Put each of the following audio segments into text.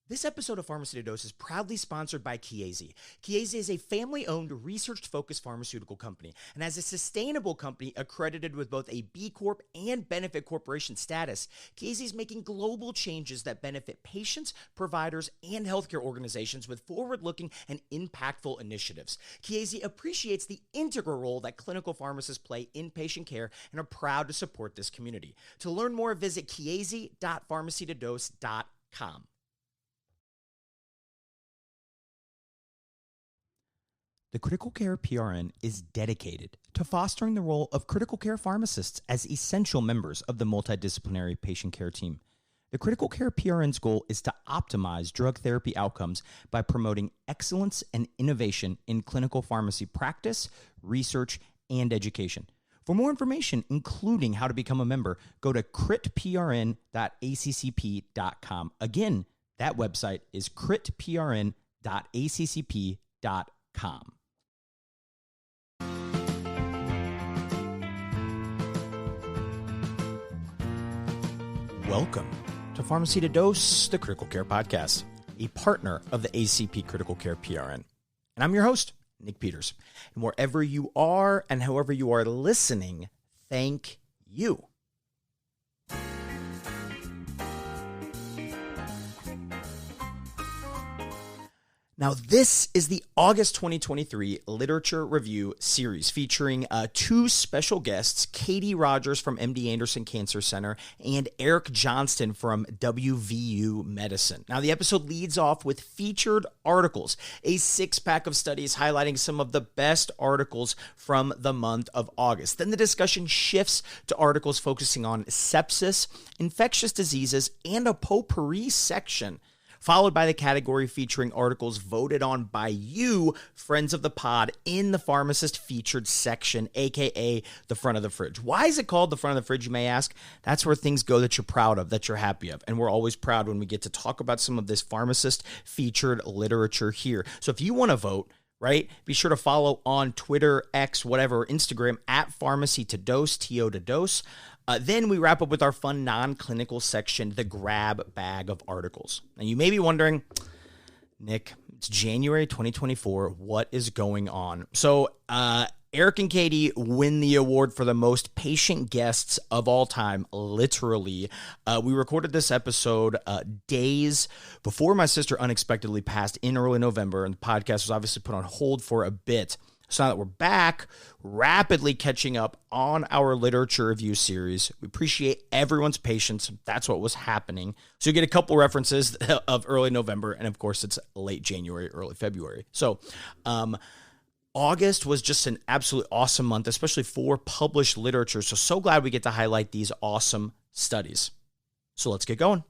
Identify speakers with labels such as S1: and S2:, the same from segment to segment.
S1: This episode of PharmacyToDose is proudly sponsored by Chiesi. Chiesi is a family-owned, research-focused pharmaceutical company, and as a sustainable company accredited with both a B Corp and benefit corporation status, Chiesi is making global changes that benefit patients, providers, and healthcare organizations with forward-looking and impactful initiatives. Chiesi appreciates the integral role that clinical pharmacists play in patient care and are proud to support this community. To learn more, visit chiesi.pharmacytodose.com. The Critical Care PRN is dedicated to fostering the role of critical care pharmacists as essential members of the multidisciplinary patient care team. The Critical Care PRN's goal is to optimize drug therapy outcomes by promoting excellence and innovation in clinical pharmacy practice, research, and education. For more information, including how to become a member, go to critprn.accp.com. Again, that website is critprn.accp.com. Welcome to PharmacyToDose, the Critical Care Podcast, a partner of the ACP Critical Care PRN. And I'm your host, Nick Peters. And wherever you are and however you are listening, thank you. Now, this is the August 2023 Literature Review Series featuring two special guests, Katie Rogers from MD Anderson Cancer Center and Eric Johnston from WVU Medicine. Now, the episode leads off with featured articles, a six-pack of studies highlighting some of the best articles from the month of August. Then the discussion shifts to articles focusing on sepsis, infectious diseases, and a potpourri section, followed by the category featuring articles voted on by you, friends of the pod, in the pharmacist featured section, aka the front of the fridge. Why is it called the front of the fridge, you may ask? That's where things go that you're proud of, that you're happy of. And we're always proud when we get to talk about some of this pharmacist featured literature here. So if you want to vote, right, be sure to follow on Twitter, X, whatever, Instagram, at PharmacyToDose, T-O-to-dose. Then we wrap up with our fun non-clinical section, the grab bag of articles. Now, you may be wondering, Nick, it's January 2024. What is going on? So Eric and Katie win the award for the most patient guests of all time, literally. We recorded this episode days before my sister unexpectedly passed in early November, and the podcast was obviously put on hold for a bit. So now that we're back, rapidly catching up on our literature review series. We appreciate everyone's patience. That's what was happening. So you get a couple references of early November, and of course it's late January, early February. So August was just an absolutely awesome month, especially for published literature. So glad we get to highlight these awesome studies. So let's get going.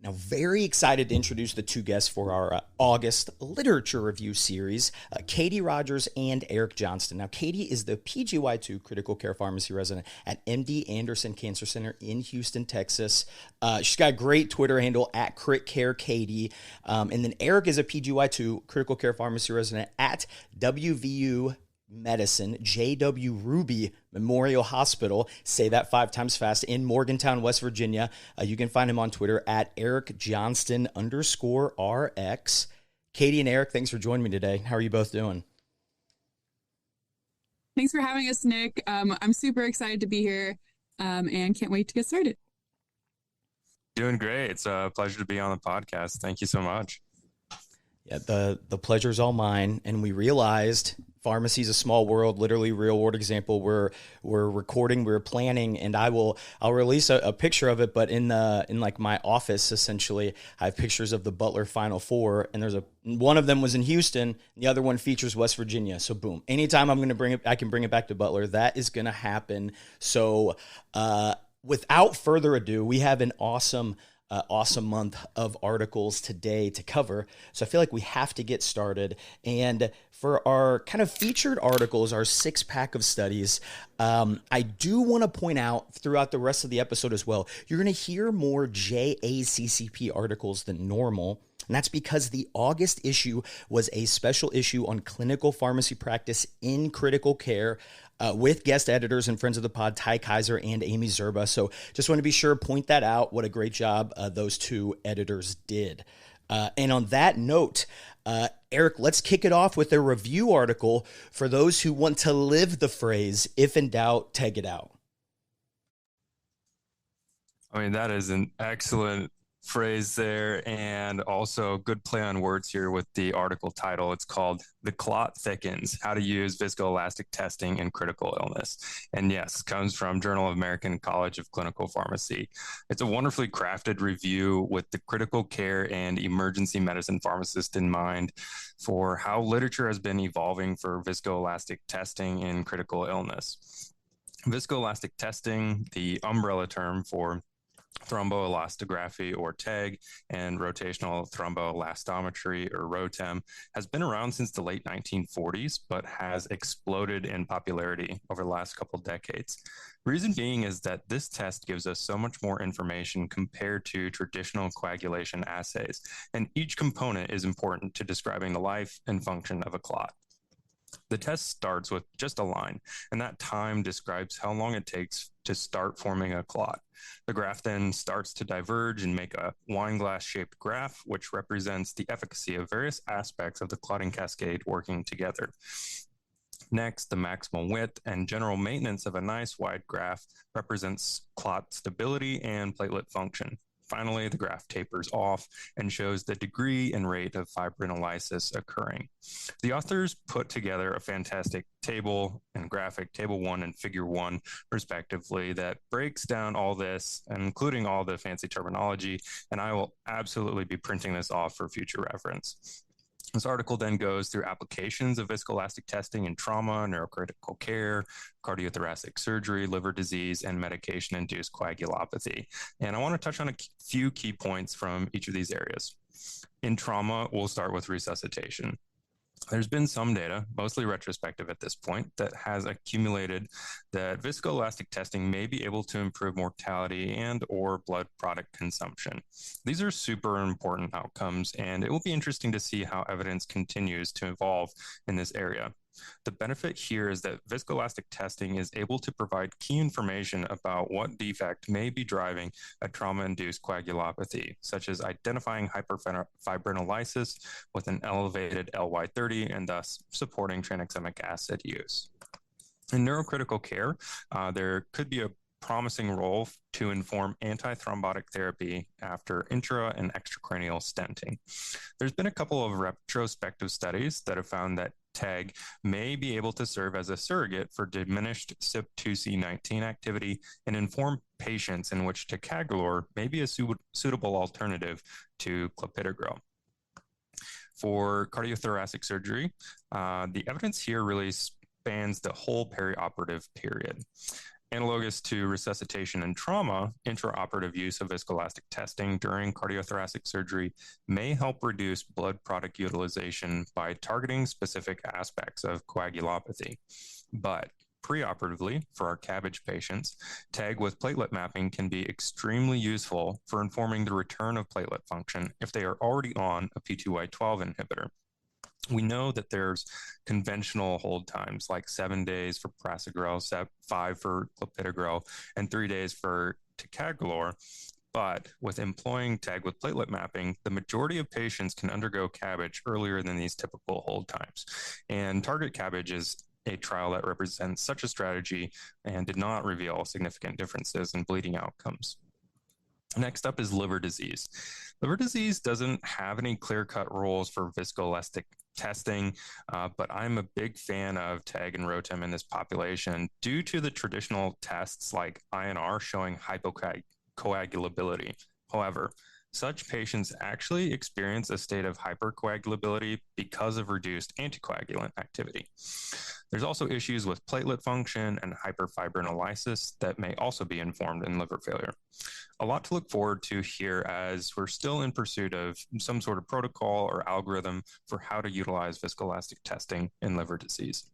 S1: Now, very excited to introduce the two guests for our August literature review series, Katie Rogers and Eric Johnston. Now, Katie is the PGY2 critical care pharmacy resident at MD Anderson Cancer Center in Houston, Texas. She's got a great Twitter handle at CritCareKatie. And then Eric is a PGY2 critical care pharmacy resident at WVU Medicine, J.W. Ruby Memorial Hospital, say that 5 times fast, in Morgantown, West Virginia. You can find him on Twitter at EricJohnston_RX. Katie and Eric, thanks for joining me today. How are you both doing?
S2: Thanks for having us, Nick. I'm super excited to be here and can't wait to get started.
S3: Doing great. It's a pleasure to be on the podcast. Thank you so much.
S1: Yeah, the pleasure's all mine, and we realized pharmacy's a small world, literally real world example. We're recording, we're planning, and I'll release a picture of it, but in like my office, essentially, I have pictures of the Butler Final Four, and there's one of them was in Houston, the other one features West Virginia. So boom, anytime I'm going to bring it, I can bring it back to Butler. That is going to happen. So without further ado, we have an awesome month of articles today to cover. So I feel like we have to get started. And for our kind of featured articles, our 6-pack of studies, I do want to point out throughout the rest of the episode as well, you're going to hear more JACCP articles than normal. And that's because the August issue was a special issue on clinical pharmacy practice in critical care. with guest editors and friends of the pod, Ty Kaiser and Amy Zerba. So just want to be sure to point that out. What a great job those two editors did. And on that note, Eric, let's kick it off with a review article for those who want to live the phrase, if in doubt, tag it out.
S3: I mean, that is an excellent phrase there, and also good play on words here with the article title. It's called "The Clot Thickens: How to Use Viscoelastic Testing in Critical Illness." And yes, comes from Journal of American College of Clinical Pharmacy. It's a wonderfully crafted review with the critical care and emergency medicine pharmacist in mind for how literature has been evolving for viscoelastic testing in critical illness. Viscoelastic testing, the umbrella term for thromboelastography or TEG and rotational thromboelastometry or ROTEM, has been around since the late 1940s, but has exploded in popularity over the last couple decades. Reason being is that this test gives us so much more information compared to traditional coagulation assays, and each component is important to describing the life and function of a clot. The test starts with just a line, and that time describes how long it takes to start forming a clot. The graph then starts to diverge and make a wine glass-shaped graph, which represents the efficacy of various aspects of the clotting cascade working together. Next, the maximal width and general maintenance of a nice wide graph represents clot stability and platelet function. Finally, the graph tapers off and shows the degree and rate of fibrinolysis occurring. The authors put together a fantastic table and graphic, Table 1 and Figure 1, respectively, that breaks down all this, including all the fancy terminology, and I will absolutely be printing this off for future reference. This article then goes through applications of viscoelastic testing in trauma, neurocritical care, cardiothoracic surgery, liver disease, and medication-induced coagulopathy. And I want to touch on a few key points from each of these areas. In trauma, we'll start with resuscitation. There's been some data, mostly retrospective at this point, that has accumulated that viscoelastic testing may be able to improve mortality and or blood product consumption. These are super important outcomes, and it will be interesting to see how evidence continues to evolve in this area. The benefit here is that viscoelastic testing is able to provide key information about what defect may be driving a trauma-induced coagulopathy, such as identifying hyperfibrinolysis with an elevated LY30 and thus supporting tranexamic acid use. In neurocritical care, there could be a promising role to inform antithrombotic therapy after intra and extracranial stenting. There's been a couple of retrospective studies that have found that TEG may be able to serve as a surrogate for diminished CYP2C19 activity and inform patients in which ticagrelor may be a suitable alternative to clopidogrel. For cardiothoracic surgery, the evidence here really spans the whole perioperative period. Analogous to resuscitation and trauma, intraoperative use of viscoelastic testing during cardiothoracic surgery may help reduce blood product utilization by targeting specific aspects of coagulopathy. But preoperatively, for our CABG patients, TEG with platelet mapping can be extremely useful for informing the return of platelet function if they are already on a P2Y12 inhibitor. We know that there's conventional hold times like 7 days for prasugrel, 5 for clopidogrel, and 3 days for ticagrelor. But with employing TEG with platelet mapping, the majority of patients can undergo CABG earlier than these typical hold times. And Target CABG is a trial that represents such a strategy and did not reveal significant differences in bleeding outcomes. Next up is liver disease. Liver disease doesn't have any clear-cut rules for viscoelastic testing, but I'm a big fan of TEG and ROTEM in this population due to the traditional tests like INR showing hypocoagulability. However, such patients actually experience a state of hypercoagulability because of reduced anticoagulant activity. There's also issues with platelet function and hyperfibrinolysis that may also be informed in liver failure. A lot to look forward to here as we're still in pursuit of some sort of protocol or algorithm for how to utilize viscoelastic testing in liver disease.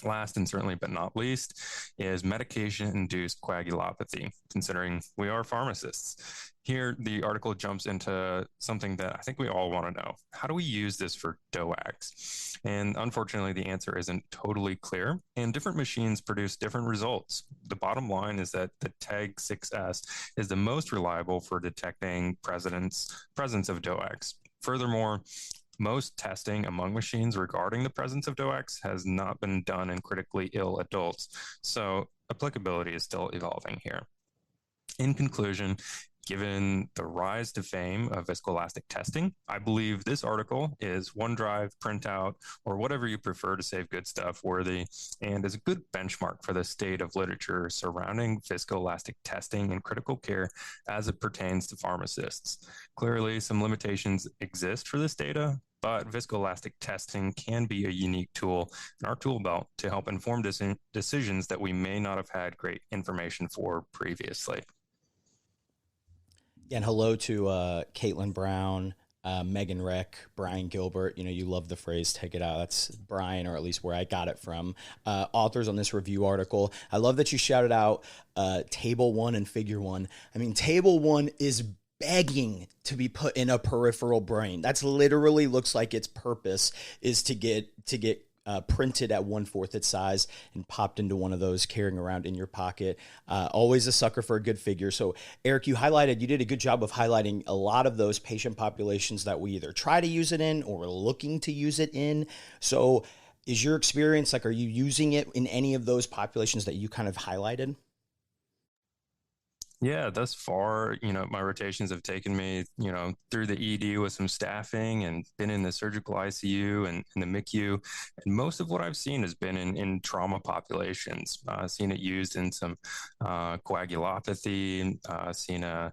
S3: Last and certainly but not least is medication-induced coagulopathy, considering we are pharmacists. Here, the article jumps into something that I think we all want to know. How do we use this for DOACs? And unfortunately, the answer isn't totally clear, and different machines produce different results. The bottom line is that the TAG 6S is the most reliable for detecting presence of DOACs. Furthermore, most testing among machines regarding the presence of DOACs has not been done in critically ill adults, so applicability is still evolving here. In conclusion, given the rise to fame of viscoelastic testing, I believe this article is OneDrive, printout, or whatever you prefer to save good stuff worthy, and is a good benchmark for the state of literature surrounding viscoelastic testing in critical care as it pertains to pharmacists. Clearly, some limitations exist for this data, but viscoelastic testing can be a unique tool in our tool belt to help inform decisions that we may not have had great information for previously.
S1: And hello to Caitlin Brown, Megan Reck, Brian Gilbert. You know, you love the phrase "take it out." That's Brian, or at least where I got it from. Authors on this review article. I love that you shouted out Table 1 and Figure 1. I mean, Table 1 is begging to be put in a peripheral brain. That's literally looks like its purpose is to get printed at 1/4 its size and popped into one of those carrying around in your pocket. Always a sucker for a good figure. So Eric, you did a good job of highlighting a lot of those patient populations that we either try to use it in or we're looking to use it in. So is your experience, like, are you using it in any of those populations that you kind of highlighted?
S3: Yeah, thus far, my rotations have taken me, through the ED with some staffing and been in the surgical ICU and in the MICU. And most of what I've seen has been in trauma populations. Seen it used in some coagulopathy, seen a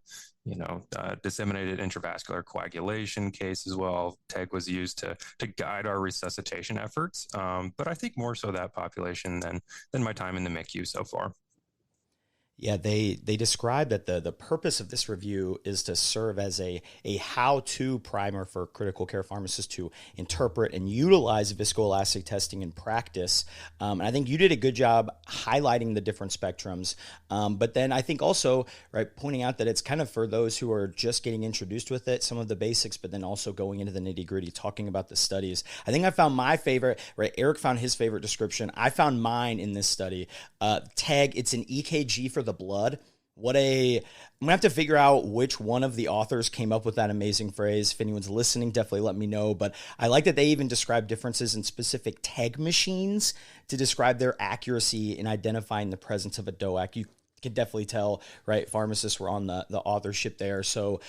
S3: disseminated intravascular coagulation case as well. TEG was used to guide our resuscitation efforts. But I think more so that population than my time in the MICU so far.
S1: Yeah, they describe that the purpose of this review is to serve as a how-to primer for critical care pharmacists to interpret and utilize viscoelastic testing in practice. And I think you did a good job highlighting the different spectrums. But then I think also, right, pointing out that it's kind of for those who are just getting introduced with it, some of the basics, but then also going into the nitty-gritty, talking about the studies. I think I found my favorite, right? Eric found his favorite description. I found mine in this study. TAG, it's an EKG for the blood. I'm gonna have to figure out which one of the authors came up with that amazing phrase. If anyone's listening, definitely let me know. But I like that they even describe differences in specific TAG machines to describe their accuracy in identifying the presence of a DOAC. You could definitely tell, right? Pharmacists were on the authorship there. So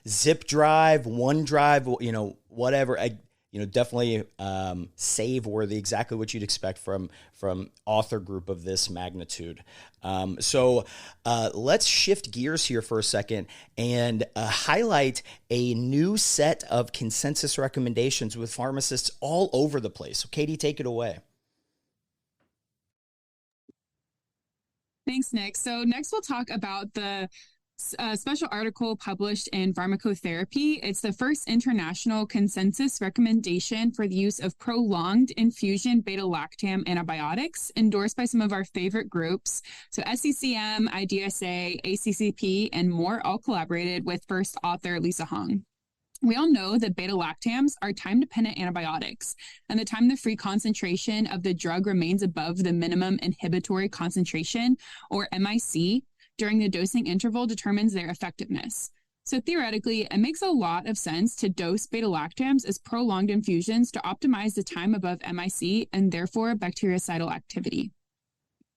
S1: Zip Drive, OneDrive, whatever. Definitely save worthy, exactly what you'd expect from author group of this magnitude. So let's shift gears here for a second and highlight a new set of consensus recommendations with pharmacists all over the place. So Katie, take it away.
S2: Thanks, Nick. So next we'll talk about the special article published in Pharmacotherapy. It's the first international consensus recommendation for the use of prolonged infusion beta-lactam antibiotics, endorsed by some of our favorite groups. So SCCM, IDSA, ACCP, and more, all collaborated with first author Lisa Hong. We all know that beta-lactams are time-dependent antibiotics, and the time the free concentration of the drug remains above the minimum inhibitory concentration, or MIC, during the dosing interval determines their effectiveness. So theoretically, it makes a lot of sense to dose beta-lactams as prolonged infusions to optimize the time above MIC and therefore bactericidal activity.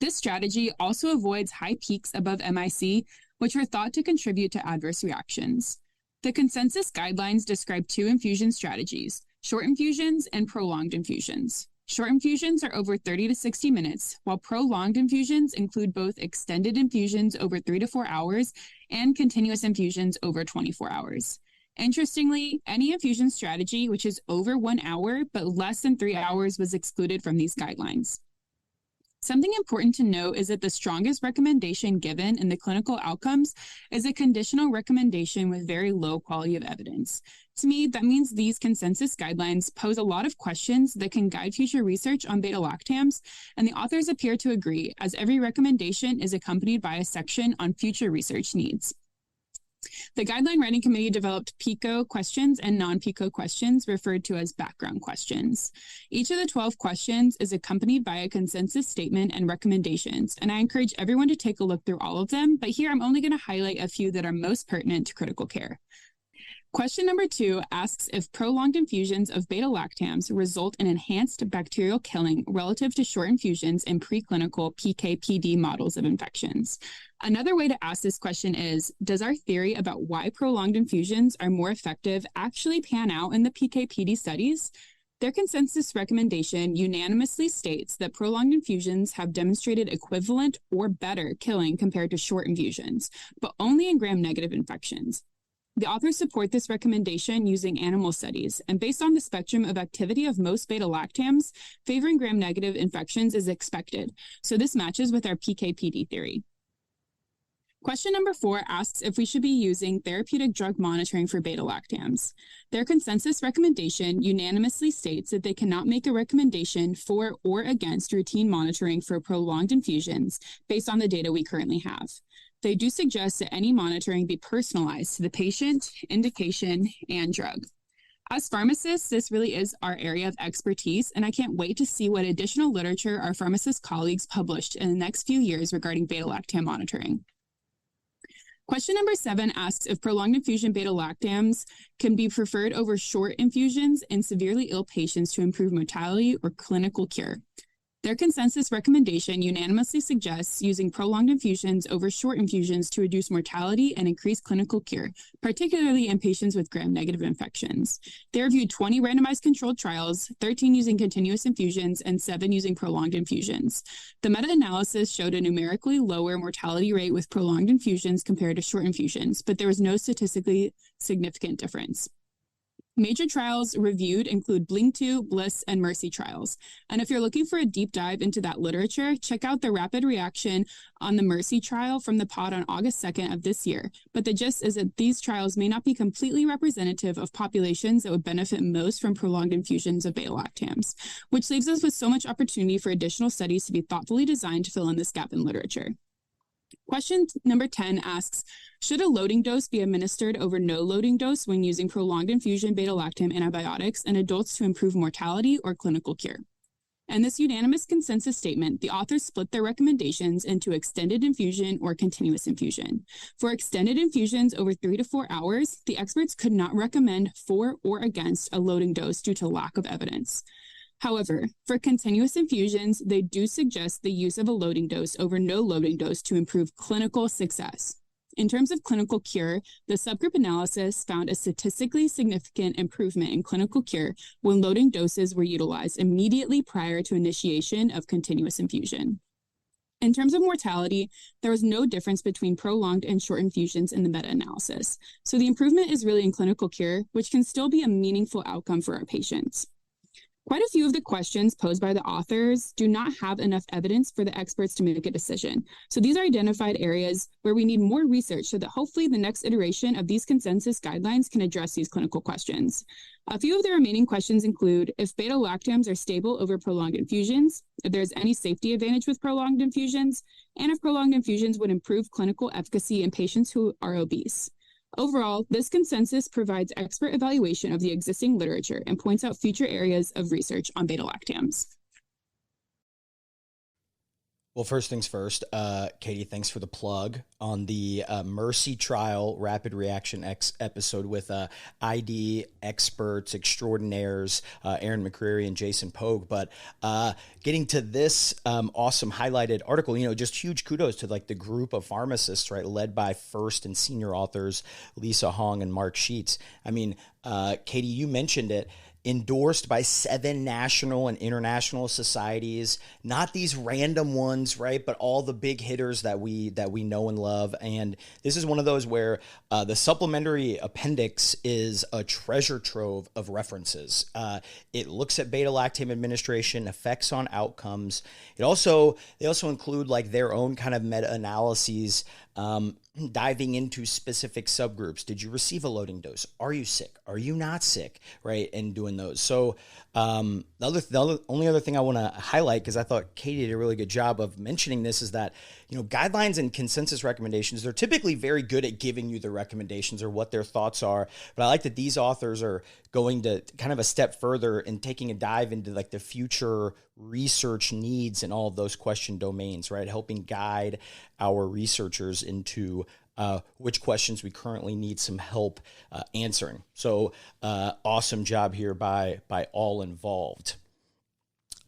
S2: This strategy also avoids high peaks above MIC, which are thought to contribute to adverse reactions. The consensus guidelines describe two infusion strategies: short infusions and prolonged infusions. Short infusions are over 30 to 60 minutes, while prolonged infusions include both extended infusions over 3 to 4 hours and continuous infusions over 24 hours. Interestingly, any infusion strategy which is over 1 hour but less than 3 hours was excluded from these guidelines. Something important to note is that the strongest recommendation given in the clinical outcomes is a conditional recommendation with very low quality of evidence. To me, that means these consensus guidelines pose a lot of questions that can guide future research on beta-lactams, and the authors appear to agree, as every recommendation is accompanied by a section on future research needs. The Guideline Writing Committee developed PICO questions and non-PICO questions, referred to as background questions. Each of the 12 questions is accompanied by a consensus statement and recommendations, and I encourage everyone to take a look through all of them, but here I'm only going to highlight a few that are most pertinent to critical care. Question number 2 asks if prolonged infusions of beta-lactams result in enhanced bacterial killing relative to short infusions in preclinical PK/PD models of infections. Another way to ask this question is, does our theory about why prolonged infusions are more effective actually pan out in the PK/PD studies? Their consensus recommendation unanimously states that prolonged infusions have demonstrated equivalent or better killing compared to short infusions, but only in gram-negative infections. The authors support this recommendation using animal studies, and based on the spectrum of activity of most beta-lactams, favoring gram-negative infections is expected, so this matches with our PK/PD theory. Question number 4 asks if we should be using therapeutic drug monitoring for beta-lactams. Their consensus recommendation unanimously states that they cannot make a recommendation for or against routine monitoring for prolonged infusions based on the data we currently have. They do suggest that any monitoring be personalized to the patient, indication, and drug. As pharmacists, this really is our area of expertise, and I can't wait to see what additional literature our pharmacist colleagues published in the next few years regarding beta-lactam monitoring. Question number 7 asks if prolonged infusion beta-lactams can be preferred over short infusions in severely ill patients to improve mortality or clinical cure. Their consensus recommendation unanimously suggests using prolonged infusions over short infusions to reduce mortality and increase clinical cure, particularly in patients with gram-negative infections. They reviewed 20 randomized controlled trials, 13 using continuous infusions, and 7 using prolonged infusions. The meta-analysis showed a numerically lower mortality rate with prolonged infusions compared to short infusions, but there was no statistically significant difference. Major trials reviewed include Bling2, Bliss, and Mercy trials. And if you're looking for a deep dive into that literature, check out the rapid reaction on the Mercy trial from the pod on August 2nd of this year. But the gist is that these trials may not be completely representative of populations that would benefit most from prolonged infusions of beta-lactams, which leaves us with so much opportunity for additional studies to be thoughtfully designed to fill in this gap in literature. Question number 10 asks, should a loading dose be administered over no loading dose when using prolonged infusion beta-lactam antibiotics in adults to improve mortality or clinical cure? In this unanimous consensus statement, the authors split their recommendations into extended infusion or continuous infusion. For extended infusions over 3 to 4 hours, the experts could not recommend for or against a loading dose due to lack of evidence. However, for continuous infusions, they do suggest the use of a loading dose over no loading dose to improve clinical success. In terms of clinical cure, the subgroup analysis found a statistically significant improvement in clinical cure when loading doses were utilized immediately prior to initiation of continuous infusion. In terms of mortality, there was no difference between prolonged and short infusions in the meta-analysis. So the improvement is really in clinical cure, which can still be a meaningful outcome for our patients. Quite a few of the questions posed by the authors do not have enough evidence for the experts to make a decision. So these are identified areas where we need more research so that hopefully the next iteration of these consensus guidelines can address these clinical questions. A few of the remaining questions include if beta-lactams are stable over prolonged infusions, if there's any safety advantage with prolonged infusions, and if prolonged infusions would improve clinical efficacy in patients who are obese. Overall, this consensus provides expert evaluation of the existing literature and points out future areas of research on beta-lactams.
S1: Well, first things first, Katie, thanks for the plug on the Mercy trial rapid reaction episode with ID experts extraordinaires, Aaron McCreary and Jason Pogue. But getting to this awesome highlighted article, just huge kudos to the group of pharmacists, right, led by first and senior authors Lisa Hong and Mark Sheets. I mean, Katie, you mentioned it. endorsed by 7 national and international societies, not these random ones, right? But all the big hitters that we know and love. And this is one of those where the supplementary appendix is a treasure trove of references. It looks at beta-lactam administration, effects on outcomes. They also include like their own kind of meta-analyses, diving into specific subgroups. Did you receive a loading dose? Are you sick? Are you not sick? Right? And doing those. So the only other thing I want to highlight, because I thought Katie did a really good job of mentioning this, is that, you know, guidelines and consensus recommendations, they're typically very good at giving you the recommendations or what their thoughts are. But I like that these authors are going to kind of a step further and taking a dive into like the future research needs and all of those question domains, right? Helping guide our researchers into which questions we currently need some help answering. So awesome job here by all involved.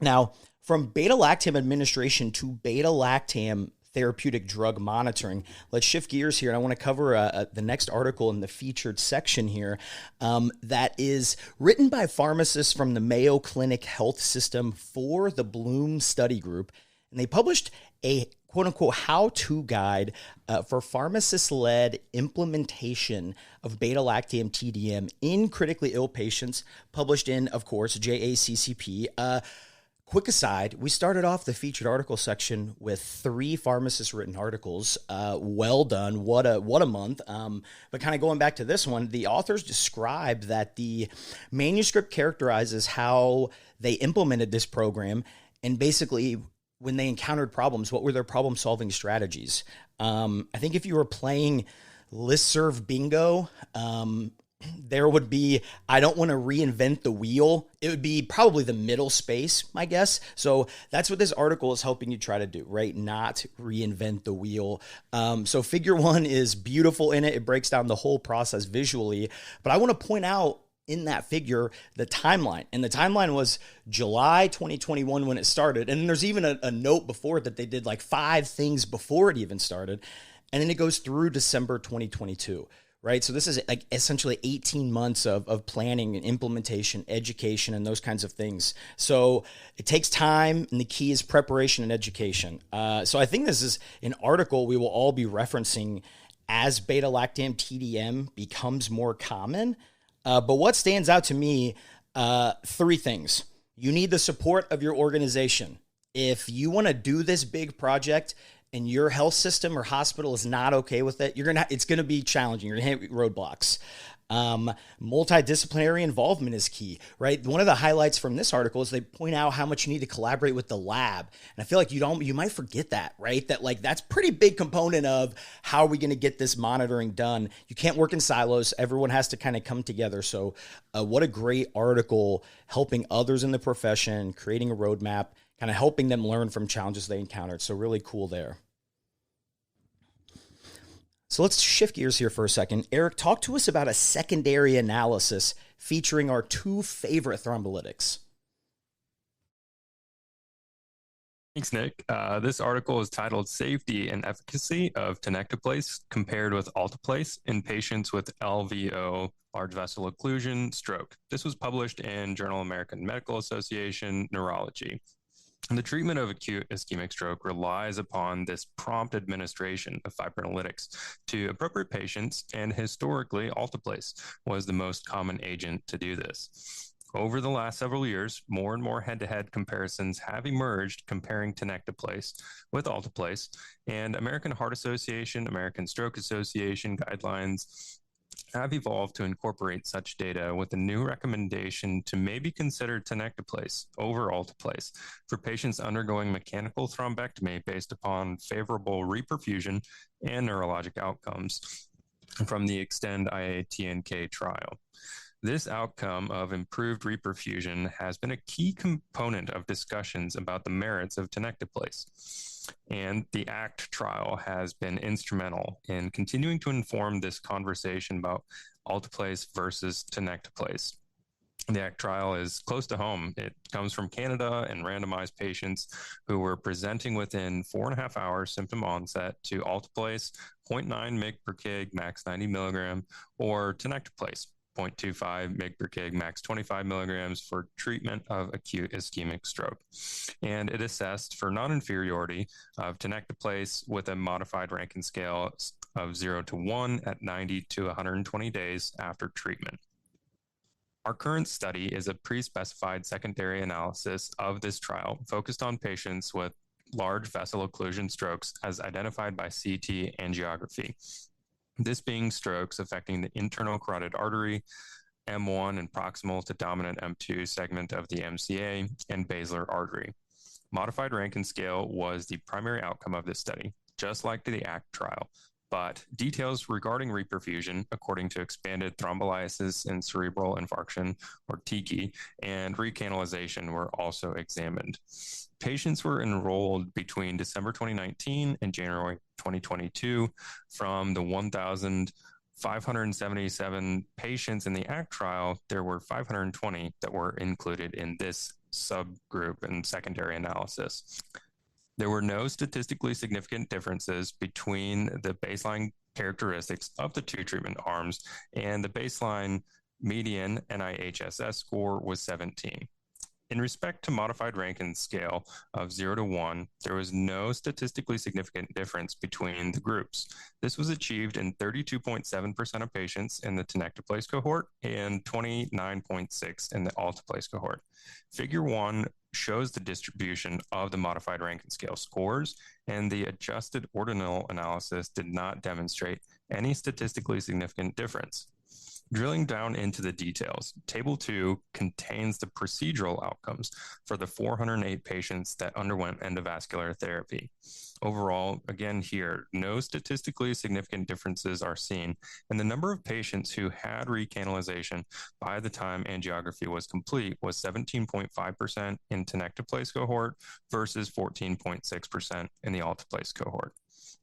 S1: Now, from beta-lactam administration to beta-lactam therapeutic drug monitoring, let's shift gears here. And I want to cover the next article in the featured section here that is written by pharmacists from the Mayo Clinic Health System for the Bloom Study Group. And they published a quote-unquote how-to guide for pharmacist-led implementation of beta-lactam TDM in critically ill patients, published in, of course, JACCP. Quick aside, we started off the featured article section with 3 pharmacist-written articles. Well done. What a month. But kind of going back to this one, the authors describe that the manuscript characterizes how they implemented this program, and basically when they encountered problems, what were their problem-solving strategies? I think if you were playing listserv bingo, there would be, I don't want to reinvent the wheel. It would be probably the middle space, my guess. So that's what this article is helping you try to do, right? Not reinvent the wheel. So figure 1 is beautiful in it. It breaks down the whole process visually. But I want to point out in that figure the timeline. And the timeline was July 2021 when it started. And then there's even a note before it that they did like 5 things before it even started. And then it goes through December 2022. Right. So this is like essentially 18 months of planning and implementation, education, and those kinds of things. So it takes time, and the key is preparation and education. So I think this is an article we will all be referencing as beta-lactam TDM becomes more common. But what stands out to me, 3 things. You need the support of your organization. If you want to do this big project and your health system or hospital is not okay with it, it's going to be challenging. You're going to hit roadblocks. Multidisciplinary involvement is key, right? One of the highlights from this article is they point out how much you need to collaborate with the lab. And I feel like you might forget that, right? That like, that's pretty big component of how are we going to get this monitoring done? You can't work in silos. Everyone has to kind of come together. So what a great article helping others in the profession, creating a roadmap, kind of helping them learn from challenges they encountered. So really cool there. So let's shift gears here for a second. Eric, talk to us about a secondary analysis featuring our 2 favorite thrombolytics.
S3: Thanks, Nick. This article is titled Safety and Efficacy of Tenecteplase Compared with Alteplase in Patients with LVO, Large Vessel Occlusion, Stroke. This was published in Journal American Medical Association, Neurology. The treatment of acute ischemic stroke relies upon this prompt administration of fibrinolytics to appropriate patients, and historically, alteplase was the most common agent to do this. Over the last several years, more and more head-to-head comparisons have emerged comparing tenecteplase with alteplase, and American Heart Association, American Stroke Association guidelines have evolved to incorporate such data with a new recommendation to maybe consider tenecteplase over alteplase for patients undergoing mechanical thrombectomy based upon favorable reperfusion and neurologic outcomes from the Extend IA-TNK trial. This outcome of improved reperfusion has been a key component of discussions about the merits of tenecteplase. And the ACT trial has been instrumental in continuing to inform this conversation about alteplase versus tenecteplase. The ACT trial is close to home. It comes from Canada and randomized patients who were presenting within 4.5 hours symptom onset to alteplase 0.9 mg per kg, max 90 milligram, or tenecteplase 0.25 mg per kg, max 25 milligrams for treatment of acute ischemic stroke. And it assessed for non-inferiority of tenecteplase with a modified Rankin scale of 0 to 1 at 90 to 120 days after treatment. Our current study is a pre-specified secondary analysis of this trial focused on patients with large vessel occlusion strokes as identified by CT angiography. This being strokes affecting the internal carotid artery, M1 and proximal to dominant M2 segment of the MCA, and basilar artery. Modified Rankin scale was the primary outcome of this study, just like the ACT trial, but details regarding reperfusion, according to expanded thrombolysis and cerebral infarction, or TICI, and recanalization were also examined. Patients were enrolled between December 2019 and January 2022 from the 1,577 patients in the ACT trial. There were 520 that were included in this subgroup and secondary analysis. There were no statistically significant differences between the baseline characteristics of the two treatment arms, and the baseline median NIHSS score was 17. In respect to modified Rankin scale of 0 to 1, there was no statistically significant difference between the groups. This was achieved in 32.7% of patients in the tenecteplase cohort and 29.6% in the alteplase cohort. Figure 1 shows the distribution of the modified Rankin scale scores, and the adjusted ordinal analysis did not demonstrate any statistically significant difference. Drilling down into the details, Table 2 contains the procedural outcomes for the 408 patients that underwent endovascular therapy. Overall, again here, no statistically significant differences are seen, and the number of patients who had recanalization by the time angiography was complete was 17.5% in tenecteplase cohort versus 14.6% in the alteplase cohort.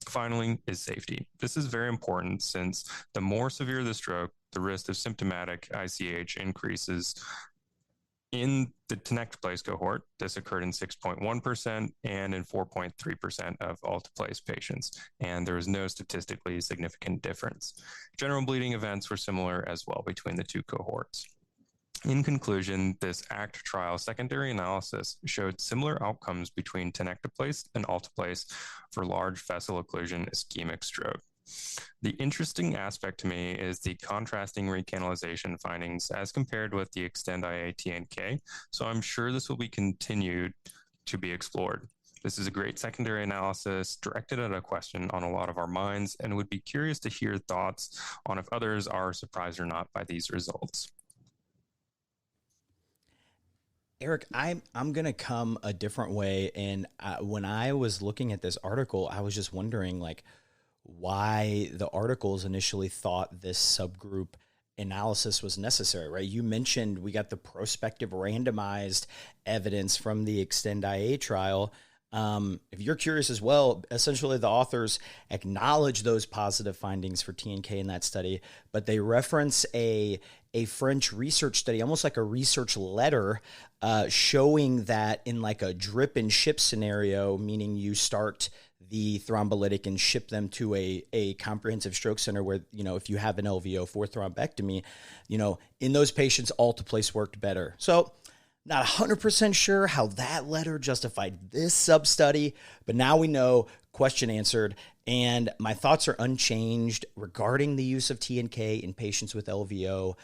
S3: Finally is safety. This is very important since the more severe the stroke, the risk of symptomatic ICH increases. In the tenecteplase cohort, this occurred in 6.1% and in 4.3% of alteplase patients, and there was no statistically significant difference. General bleeding events were similar as well between the two cohorts. In conclusion, this ACT trial secondary analysis showed similar outcomes between tenecteplase and alteplase for large vessel occlusion ischemic stroke. The interesting aspect to me is the contrasting recanalization findings as compared with the Extend-IA TNK, so I'm sure this will be continued to be explored. This is a great secondary analysis directed at a question on a lot of our minds, and would be curious to hear thoughts on if others are surprised or not by these results.
S1: Eric, I'm going to come a different way. And when I was looking at this article, I was just wondering why the articles initially thought this subgroup analysis was necessary, right? You mentioned we got the prospective randomized evidence from the Extend-IA trial. If you're curious as well, essentially the authors acknowledge those positive findings for TNK in that study, but they reference a French research study, almost like a research letter, showing that in a drip and ship scenario, meaning you start the thrombolytic and ship them to a comprehensive stroke center where, if you have an LVO for thrombectomy, in those patients, alteplase worked better. So not 100% sure how that letter justified this sub-study, but now we know, question answered, and my thoughts are unchanged regarding the use of TNK in patients with LVO.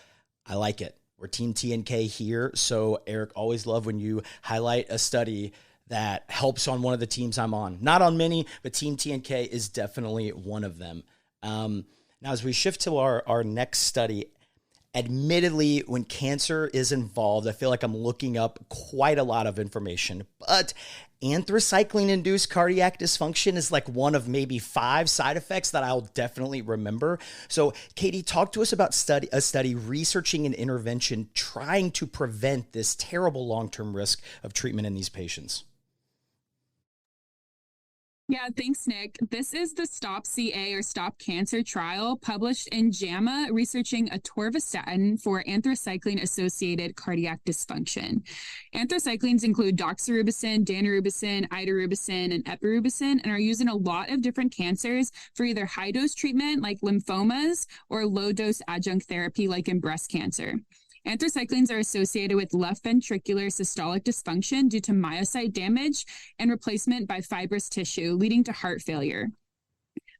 S1: I like it. We're Team TNK here. So Eric, always love when you highlight a study that helps on one of the teams I'm on. Not on many, but Team TNK is definitely one of them. Now, as we shift to our next study, admittedly, when cancer is involved, I feel like I'm looking up quite a lot of information, but anthracycline-induced cardiac dysfunction is one of maybe 5 side effects that I'll definitely remember. So, Katie, talk to us about a study researching an intervention trying to prevent this terrible long-term risk of treatment in these patients.
S2: Yeah, thanks, Nick. This is the Stop CA or Stop Cancer trial published in JAMA researching atorvastatin for anthracycline-associated cardiac dysfunction. Anthracyclines include doxorubicin, daunorubicin, idarubicin, and epirubicin, and are used in a lot of different cancers for either high-dose treatment like lymphomas or low-dose adjunct therapy like in breast cancer. Anthracyclines are associated with left ventricular systolic dysfunction due to myocyte damage and replacement by fibrous tissue, leading to heart failure.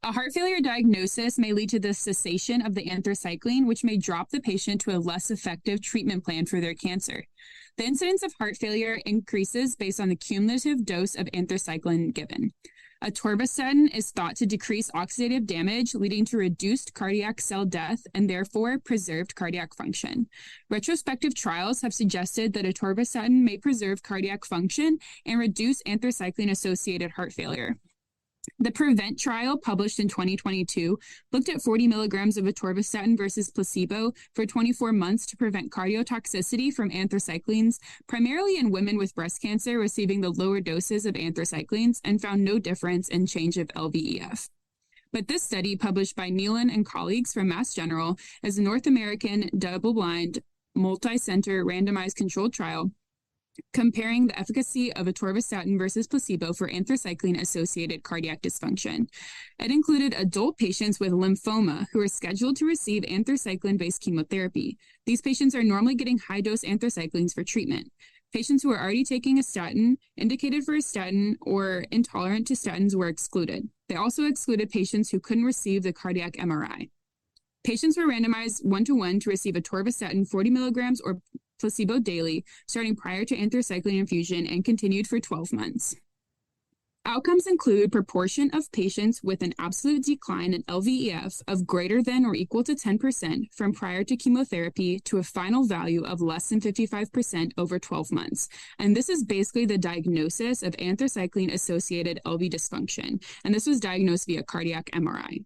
S2: A heart failure diagnosis may lead to the cessation of the anthracycline, which may drop the patient to a less effective treatment plan for their cancer. The incidence of heart failure increases based on the cumulative dose of anthracycline given. Atorvastatin is thought to decrease oxidative damage, leading to reduced cardiac cell death and therefore preserved cardiac function. Retrospective trials have suggested that atorvastatin may preserve cardiac function and reduce anthracycline-associated heart failure. The PREVENT trial, published in 2022, looked at 40 milligrams of atorvastatin versus placebo for 24 months to prevent cardiotoxicity from anthracyclines, primarily in women with breast cancer receiving the lower doses of anthracyclines, and found no difference in change of LVEF. But this study, published by Nealon and colleagues from Mass General, is a North American double-blind, multi-center randomized controlled trial comparing the efficacy of atorvastatin versus placebo for anthracycline-associated cardiac dysfunction. It included adult patients with lymphoma who are scheduled to receive anthracycline-based chemotherapy. These patients are normally getting high-dose anthracyclines for treatment. Patients who are already taking a statin, indicated for a statin, or intolerant to statins were excluded. They also excluded patients who couldn't receive the cardiac MRI. Patients were randomized 1-to-1 to receive atorvastatin 40 milligrams or placebo daily, starting prior to anthracycline infusion and continued for 12 months. Outcomes include proportion of patients with an absolute decline in LVEF of greater than or equal to 10% from prior to chemotherapy to a final value of less than 55% over 12 months. And this is basically the diagnosis of anthracycline-associated LV dysfunction. And this was diagnosed via cardiac MRI.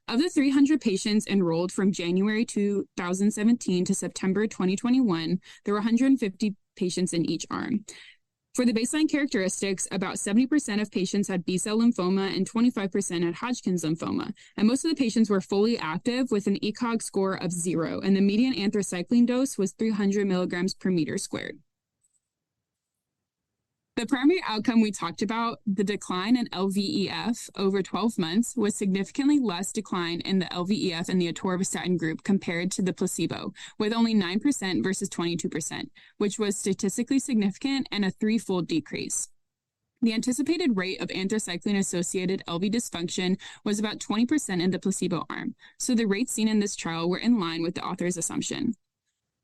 S2: Of the 300 patients enrolled from January 2017 to September 2021, there were 150 patients in each arm. For the baseline characteristics, about 70% of patients had B-cell lymphoma and 25% had Hodgkin's lymphoma. And most of the patients were fully active with an ECOG score of 0, and the median anthracycline dose was 300 milligrams per meter squared. The primary outcome we talked about, the decline in LVEF over 12 months, was significantly less decline in the LVEF in the atorvastatin group compared to the placebo, with only 9% versus 22%, which was statistically significant and a threefold decrease. The anticipated rate of anthracycline-associated LV dysfunction was about 20% in the placebo arm, so the rates seen in this trial were in line with the author's assumption.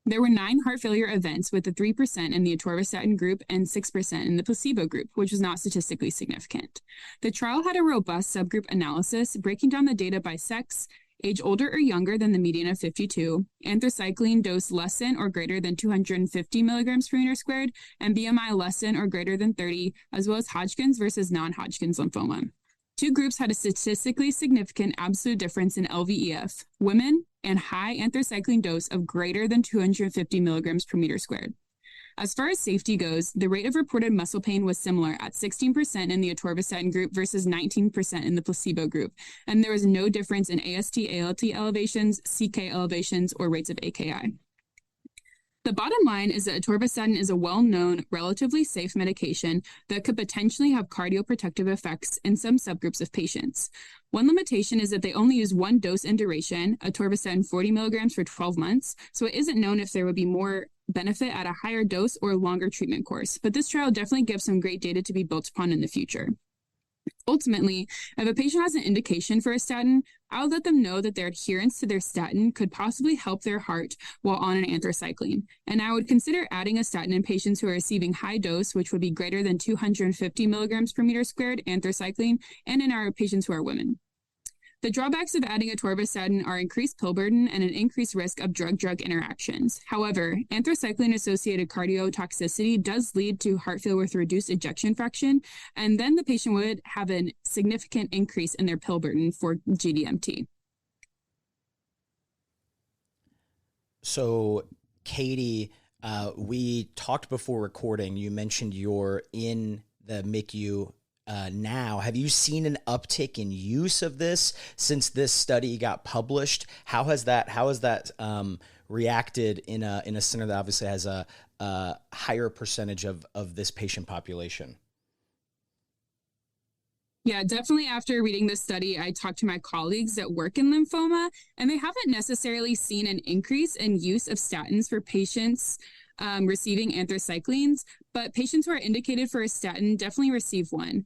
S2: There were 9 heart failure events with the 3% in the atorvastatin group and 6% in the placebo group, which was not statistically significant. The trial had a robust subgroup analysis breaking down the data by sex, age older or younger than the median of 52, anthracycline dose less than or greater than 250 milligrams per meter squared, and BMI less than or greater than 30, as well as Hodgkin's versus non-Hodgkin's lymphoma. 2 groups had a statistically significant absolute difference in LVEF, women and high anthracycline dose of greater than 250 milligrams per meter squared. As far as safety goes, the rate of reported muscle pain was similar at 16% in the atorvastatin group versus 19% in the placebo group, and there was no difference in AST/ALT elevations, CK elevations, or rates of AKI. The bottom line is that atorvastatin is a well-known, relatively safe medication that could potentially have cardioprotective effects in some subgroups of patients. One limitation is that they only use one dose in duration, atorvastatin 40 milligrams for 12 months, so it isn't known if there would be more benefit at a higher dose or a longer treatment course, but this trial definitely gives some great data to be built upon in the future. Ultimately, if a patient has an indication for a statin, I'll let them know that their adherence to their statin could possibly help their heart while on an anthracycline. And I would consider adding a statin in patients who are receiving high dose, which would be greater than 250 milligrams per meter squared anthracycline, and in our patients who are women. The drawbacks of adding atorvastatin are increased pill burden and an increased risk of drug-drug interactions. However, anthracycline-associated cardiotoxicity does lead to heart failure with reduced ejection fraction, and then the patient would have a significant increase in their pill burden for GDMT.
S1: So, Katie, we talked before recording. You mentioned you're in the MICU now. Have you seen an uptick in use of this since this study got published? How has that reacted in a center that obviously has a higher percentage of this patient population?
S2: Yeah, definitely after reading this study, I talked to my colleagues that work in lymphoma, and they haven't necessarily seen an increase in use of statins for patients receiving anthracyclines, but patients who are indicated for a statin definitely receive one.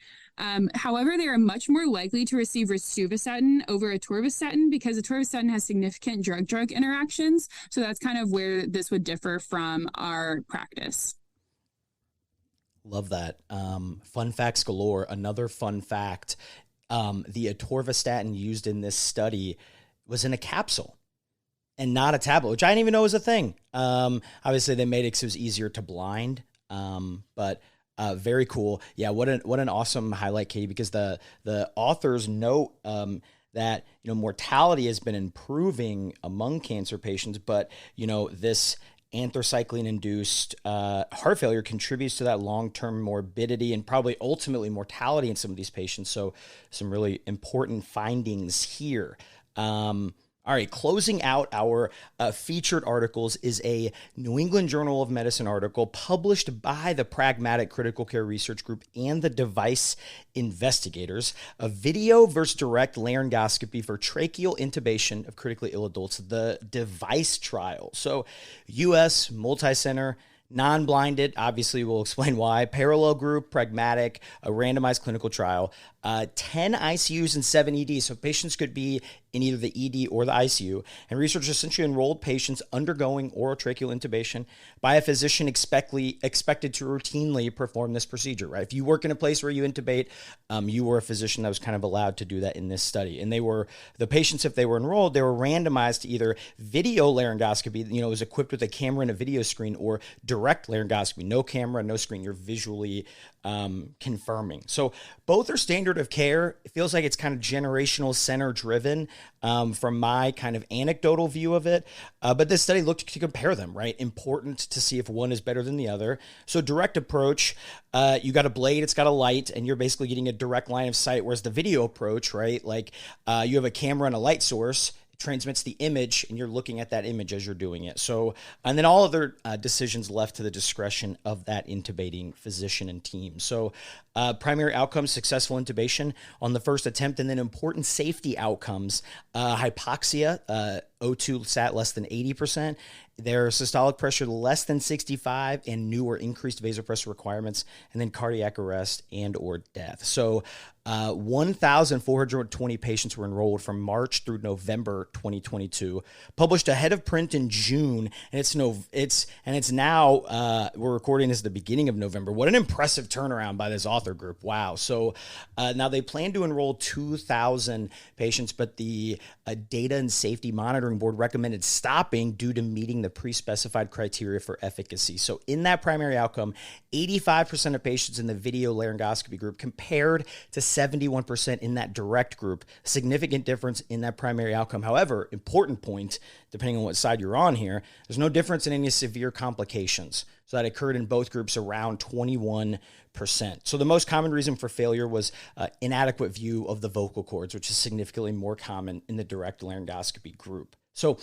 S2: However, they are much more likely to receive rosuvastatin over atorvastatin because atorvastatin has significant drug-drug interactions. So that's kind of where this would differ from our practice.
S1: Love that. Fun facts galore. Another fun fact, the atorvastatin used in this study was in a capsule and not a tablet, which I didn't even know was a thing. Obviously, they made it so it was easier to blind, but very cool. Yeah, what an awesome highlight, Katie, because the authors note that mortality has been improving among cancer patients, but this anthracycline-induced heart failure contributes to that long-term morbidity and probably ultimately mortality in some of these patients. So some really important findings here. All right, closing out our featured articles is a New England Journal of Medicine article published by the Pragmatic Critical Care Research Group and the Device Investigators, a video versus direct laryngoscopy for tracheal intubation of critically ill adults, the device trial. So U.S. multi-center, non-blinded, obviously we'll explain why, parallel group, pragmatic, a randomized clinical trial, 10 ICUs and 7 EDs. So patients could be in either the ED or the ICU. And researchers essentially enrolled patients undergoing oral tracheal intubation by a physician expected to routinely perform this procedure, right? If you work in a place where you intubate, you were a physician that was kind of allowed to do that in this study. And the patients, if they were enrolled, they were randomized to either video laryngoscopy, it was equipped with a camera and a video screen, or direct laryngoscopy, no camera, no screen, you're visually confirming. So both are standard of care. It feels like it's kind of generational center driven from my kind of anecdotal view of it. But this study looked to compare them, right? Important to see if one is better than the other. So direct approach, you got a blade, it's got a light, and you're basically getting a direct line of sight. Whereas the video approach, right? Like you have a camera and a light source, transmits the image and you're looking at that image as you're doing it. So, and then all other decisions left to the discretion of that intubating physician and team. So primary outcomes, successful intubation on the first attempt, and then important safety outcomes, hypoxia, O2 sat less than 80%, their systolic pressure less than 65, and new or increased vasopressor requirements, and then cardiac arrest and or death. So 1,420 patients were enrolled from March through November 2022, published ahead of print in June, and it's now we're recording this at the beginning of November. What an impressive turnaround by this author group. Wow. So now they plan to enroll 2,000 patients, but the Data and Safety Monitoring Board recommended stopping due to meeting the pre-specified criteria for efficacy. So in that primary outcome, 85% of patients in the video laryngoscopy group compared to 71% in that direct group. Significant difference in that primary outcome. However, important point, depending on what side you're on here, there's no difference in any severe complications. So that occurred in both groups, around 21%. So the most common reason for failure was inadequate view of the vocal cords, which is significantly more common in the direct laryngoscopy group. So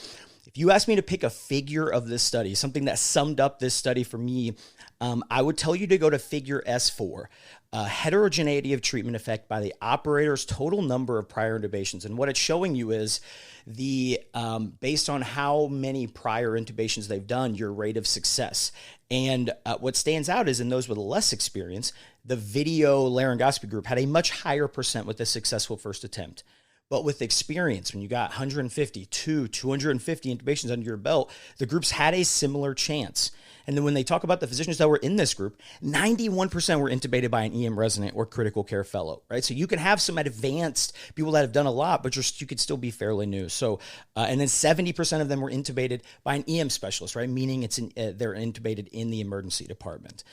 S1: if you ask me to pick a figure of this study, something that summed up this study for me, I would tell you to go to figure S4, heterogeneity of treatment effect by the operator's total number of prior intubations. And what it's showing you is based on how many prior intubations they've done, your rate of success. And what stands out is in those with less experience, the video laryngoscopy group had a much higher percent with a successful first attempt. But with experience, when you got 150, 250 intubations under your belt, the groups had a similar chance. And then when they talk about the physicians that were in this group, 91% were intubated by an EM resident or critical care fellow, right? So you can have some advanced people that have done a lot, but you could still be fairly new. So, and then 70% of them were intubated by an EM specialist, right? Meaning they're intubated in the emergency department.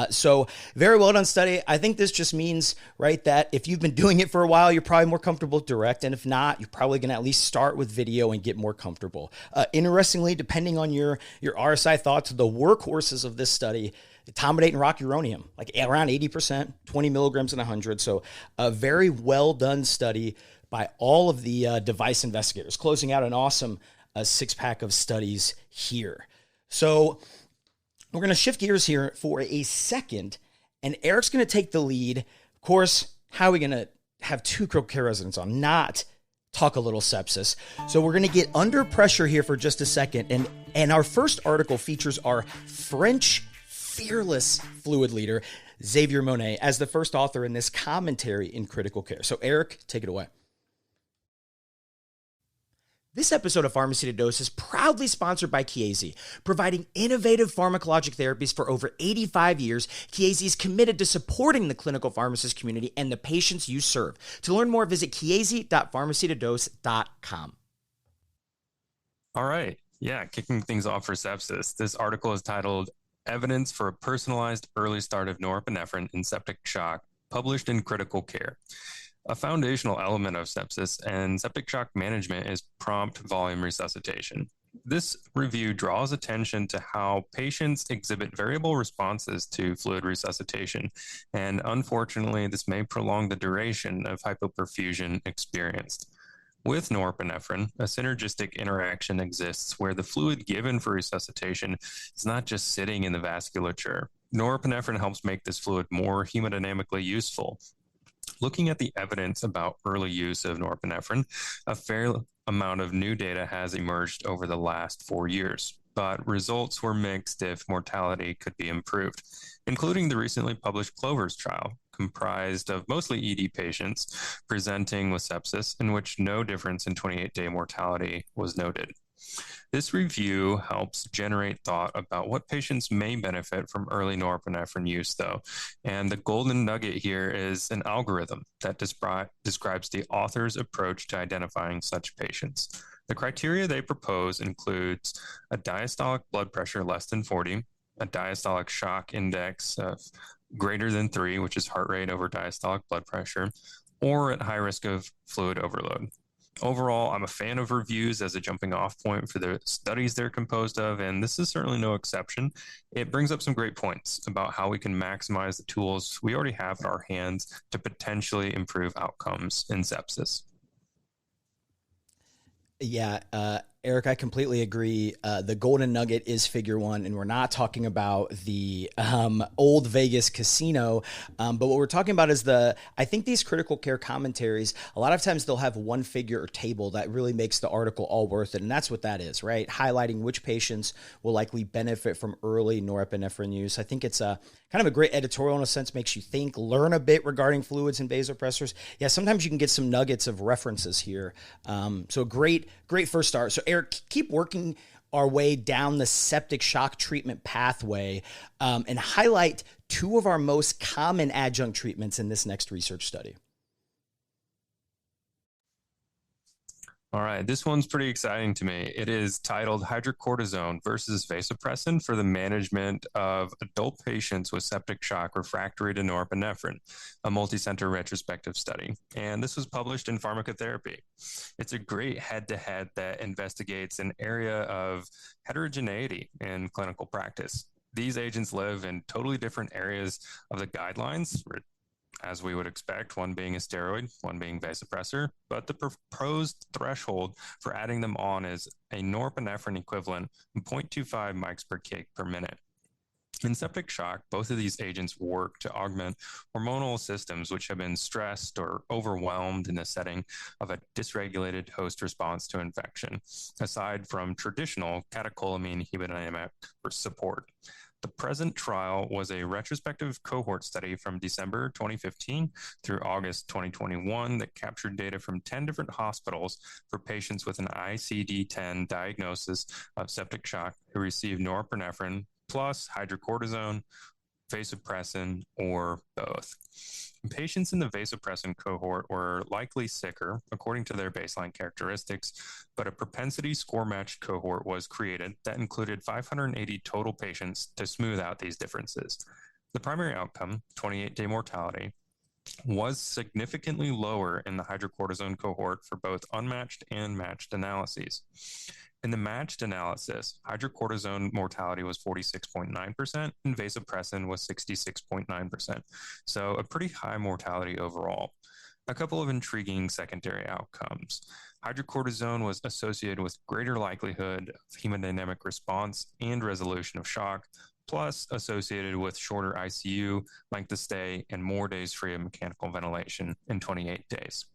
S1: So very well done study. I think this just means, right, that if you've been doing it for a while, you're probably more comfortable with direct. correct. And if not, you're probably going to at least start with video and get more comfortable. Interestingly, depending on your RSI thoughts, the workhorses of this study, etomidate and rocuronium, like around 80%, 20 milligrams in 100. So a very well done study by all of the device investigators, closing out an awesome six-pack of studies here. So we're going to shift gears here for a second, and Eric's going to take the lead. Of course, how are we going to have two critical care residents on, not talk a little sepsis? So we're going to get under pressure here for just a second. And our first article features our French fearless fluid leader, Xavier Monet, as the first author in this commentary in critical care. So Eric, take it away. This episode of PharmacyToDose is proudly sponsored by Chiesi. Providing innovative pharmacologic therapies for over 85 years, Chiesi is committed to supporting the clinical pharmacist community and the patients you serve. To learn more, visit chiesi.pharmacytodose.com.
S3: All right. Yeah, kicking things off for sepsis. This article is titled Evidence for a Personalized Early Start of Norepinephrine in Septic Shock, published in Critical Care. A foundational element of sepsis and septic shock management is prompt volume resuscitation. This review draws attention to how patients exhibit variable responses to fluid resuscitation, and unfortunately, this may prolong the duration of hypoperfusion experienced. With norepinephrine, a synergistic interaction exists where the fluid given for resuscitation is not just sitting in the vasculature. Norepinephrine helps make this fluid more hemodynamically useful. Looking at the evidence about early use of norepinephrine, a fair amount of new data has emerged over the last 4 years, but results were mixed if mortality could be improved, including the recently published Clover's trial, comprised of mostly ED patients presenting with sepsis, in which no difference in 28-day mortality was noted. This review helps generate thought about what patients may benefit from early norepinephrine use, though. And the golden nugget here is an algorithm that describes the author's approach to identifying such patients. The criteria they propose includes a diastolic blood pressure less than 40, a diastolic shock index of greater than 3, which is heart rate over diastolic blood pressure, or at high risk of fluid overload. Overall, I'm a fan of reviews as a jumping off point for the studies they're composed of, and this is certainly no exception. It brings up some great points about how we can maximize the tools we already have at our hands to potentially improve outcomes in sepsis.
S1: Yeah, Eric, I completely agree. The golden nugget is figure one, and we're not talking about the old Vegas casino, but what we're talking about is I think these critical care commentaries, a lot of times they'll have one figure or table that really makes the article all worth it, and that's what that is, right? Highlighting which patients will likely benefit from early norepinephrine use. I think it's kind of a great editorial in a sense, makes you think, learn a bit regarding fluids and vasopressors. Yeah, sometimes you can get some nuggets of references here. So great first start. So Eric, keep working our way down the septic shock treatment pathway and highlight two of our most common adjunct treatments in this next research study.
S3: All right, this one's pretty exciting to me. It is titled Hydrocortisone versus Vasopressin for the Management of Adult Patients with Septic Shock Refractory to Norepinephrine, a multicenter retrospective study. And this was published in Pharmacotherapy. It's a great head-to-head that investigates an area of heterogeneity in clinical practice. These agents live in totally different areas of the guidelines, as we would expect, one being a steroid, one being vasopressor, but the proposed threshold for adding them on is a norepinephrine equivalent of 0.25 mics per kg per minute. In septic shock, both of these agents work to augment hormonal systems which have been stressed or overwhelmed in the setting of a dysregulated host response to infection, aside from traditional catecholamine hemodynamic support. The present trial was a retrospective cohort study from December 2015 through August 2021 that captured data from 10 different hospitals for patients with an ICD-10 diagnosis of septic shock who received norepinephrine plus hydrocortisone, vasopressin, or both. Patients in the vasopressin cohort were likely sicker according to their baseline characteristics, but a propensity score matched cohort was created that included 580 total patients to smooth out these differences. The primary outcome, 28-day mortality, was significantly lower in the hydrocortisone cohort for both unmatched and matched analyses. In the matched analysis, hydrocortisone mortality was 46.9% and vasopressin was 66.9%. So a pretty high mortality overall. A couple of intriguing secondary outcomes. Hydrocortisone was associated with greater likelihood of hemodynamic response and resolution of shock, plus associated with shorter ICU length of stay and more days free of mechanical ventilation in 28 days.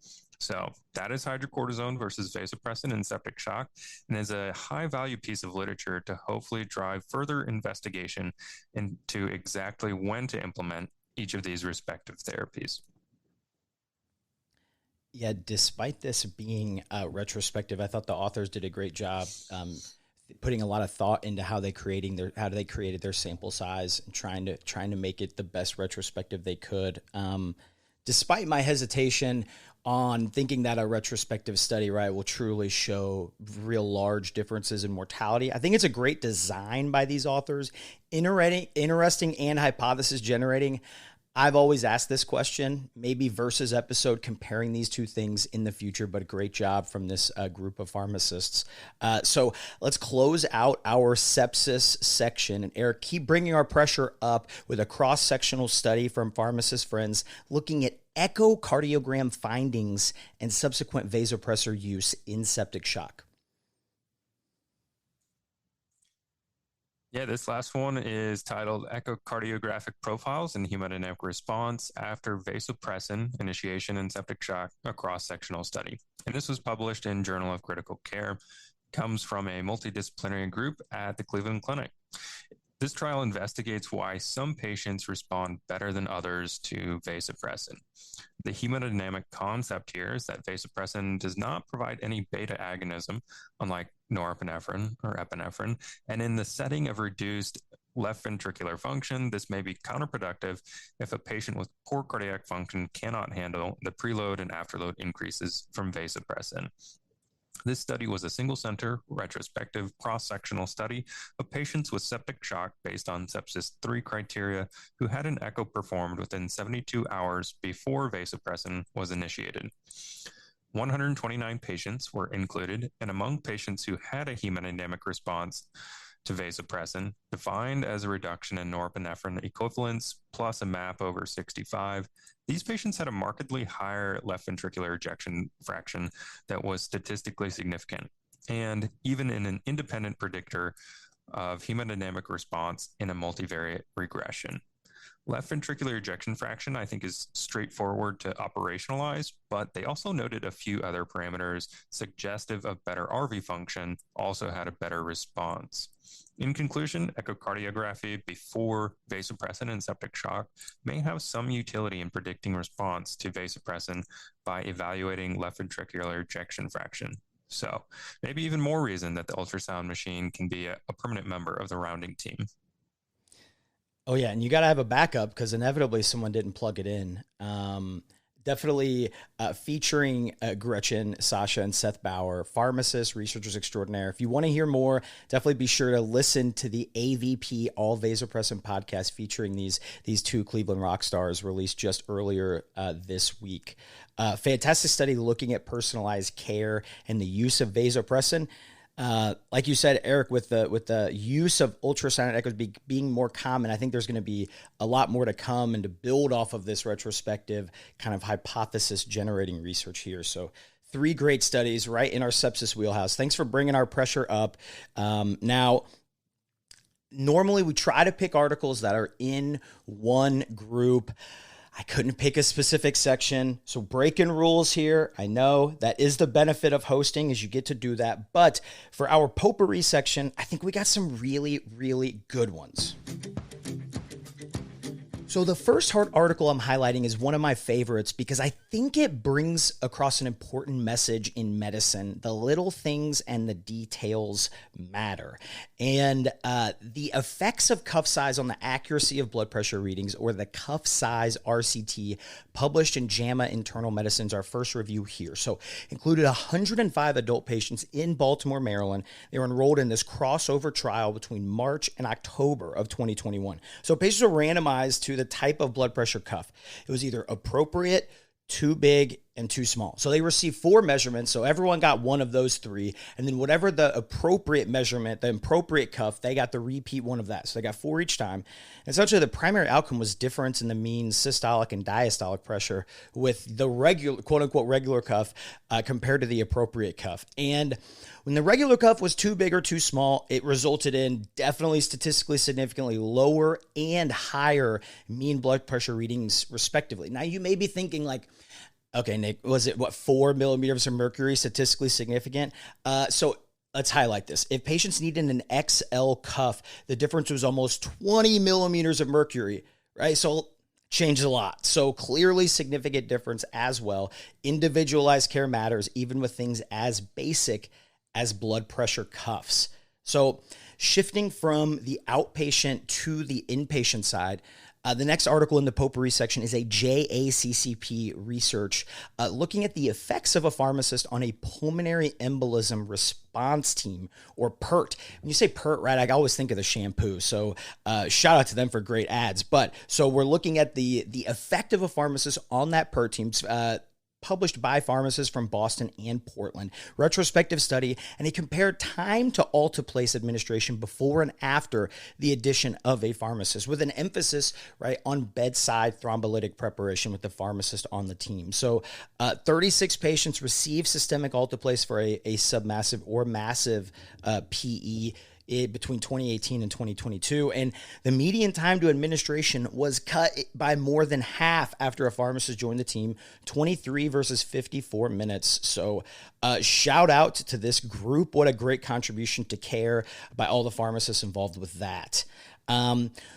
S3: So that is hydrocortisone versus vasopressin in septic shock, and is a high-value piece of literature to hopefully drive further investigation into exactly when to implement each of these respective therapies.
S1: Yeah, despite this being retrospective, I thought the authors did a great job putting a lot of thought into how they created their sample size and trying to make it the best retrospective they could. Despite my hesitation on thinking that a retrospective study, right, will truly show real large differences in mortality, I think it's a great design by these authors, interesting and hypothesis generating. I've always asked this question, maybe versus episode comparing these two things in the future, but a great job from this group of pharmacists. So let's close out our sepsis section. And Eric, keep bringing our pressure up with a cross-sectional study from pharmacist friends looking at echocardiogram findings and subsequent vasopressor use in septic shock.
S3: Yeah, this last one is titled Echocardiographic Profiles in Hemodynamic Response After Vasopressin Initiation in Septic Shock, a cross-sectional study. And this was published in Journal of Critical Care. Comes from a multidisciplinary group at the Cleveland Clinic. This trial investigates why some patients respond better than others to vasopressin. The hemodynamic concept here is that vasopressin does not provide any beta agonism, unlike norepinephrine or epinephrine, and in the setting of reduced left ventricular function, this may be counterproductive if a patient with poor cardiac function cannot handle the preload and afterload increases from vasopressin. This study was a single-center, retrospective, cross-sectional study of patients with septic shock based on sepsis 3 criteria who had an echo performed within 72 hours before vasopressin was initiated. 129 patients were included, and among patients who had a hemodynamic response to vasopressin, defined as a reduction in norepinephrine equivalents plus a MAP over 65, these patients had a markedly higher left ventricular ejection fraction that was statistically significant, and even in an independent predictor of hemodynamic response in a multivariate regression. Left ventricular ejection fraction, I think, is straightforward to operationalize, but they also noted a few other parameters suggestive of better RV function also had a better response. In conclusion, echocardiography before vasopressin and septic shock may have some utility in predicting response to vasopressin by evaluating left ventricular ejection fraction. So maybe even more reason that the ultrasound machine can be a permanent member of the rounding team.
S1: Oh, yeah, and you got to have a backup because inevitably someone didn't plug it in. Definitely featuring Gretchen, Sasha, and Seth Bauer, pharmacists, researchers extraordinaire. If you want to hear more, definitely be sure to listen to the AVP All Vasopressin podcast featuring these two Cleveland rock stars released just earlier this week. Fantastic study looking at personalized care and the use of vasopressin. Like you said, Eric, with the use of ultrasonic echoes being more common, I think there's going to be a lot more to come and to build off of this retrospective kind of hypothesis generating research here. So 3 great studies right in our sepsis wheelhouse. Thanks for bringing our pressure up. Now, normally we try to pick articles that are in one group. I couldn't pick a specific section, so breaking rules here. I know that is the benefit of hosting, is you get to do that. But for our potpourri section, I think we got some really, really good ones. So the first article I'm highlighting is one of my favorites because I think it brings across an important message in medicine. The little things and the details matter. And the effects of cuff size on the accuracy of blood pressure readings, or the cuff size RCT, published in JAMA Internal Medicine's our first review here. So included 105 adult patients in Baltimore, Maryland. They were enrolled in this crossover trial between March and October of 2021. So patients were randomized to the the type of blood pressure cuff. It was either appropriate, too big, and too small. So they received 4 measurements. So everyone got one of those 3. And then whatever the appropriate measurement, the appropriate cuff, they got the repeat one of that. So they got 4 each time. And essentially the primary outcome was difference in the mean systolic and diastolic pressure with the regular, quote unquote, regular cuff compared to the appropriate cuff. And when the regular cuff was too big or too small, it resulted in definitely statistically significantly lower and higher mean blood pressure readings, respectively. Now, you may be thinking like, okay, Nick, was it 4 millimeters of mercury statistically significant? So let's highlight this. If patients needed an XL cuff, the difference was almost 20 millimeters of mercury, right? So changed a lot. So clearly significant difference as well. Individualized care matters, even with things as basic as blood pressure cuffs. So shifting from the outpatient to the inpatient side, the next article in the Potpourri section is a JACCP research looking at the effects of a pharmacist on a pulmonary embolism response team, or PERT. When you say PERT, right, I always think of the shampoo. So shout out to them for great ads. But so we're looking at the effect of a pharmacist on that PERT team, published by pharmacists from Boston and Portland. Retrospective study, and it compared time to alteplase administration before and after the addition of a pharmacist, with an emphasis, right, on bedside thrombolytic preparation with the pharmacist on the team. So 36 patients received systemic alteplase for a submassive or massive PE between 2018 and 2022. And the median time to administration was cut by more than half after a pharmacist joined the team, 23 versus 54 minutes. So shout out to this group. What a great contribution to care by all the pharmacists involved with that.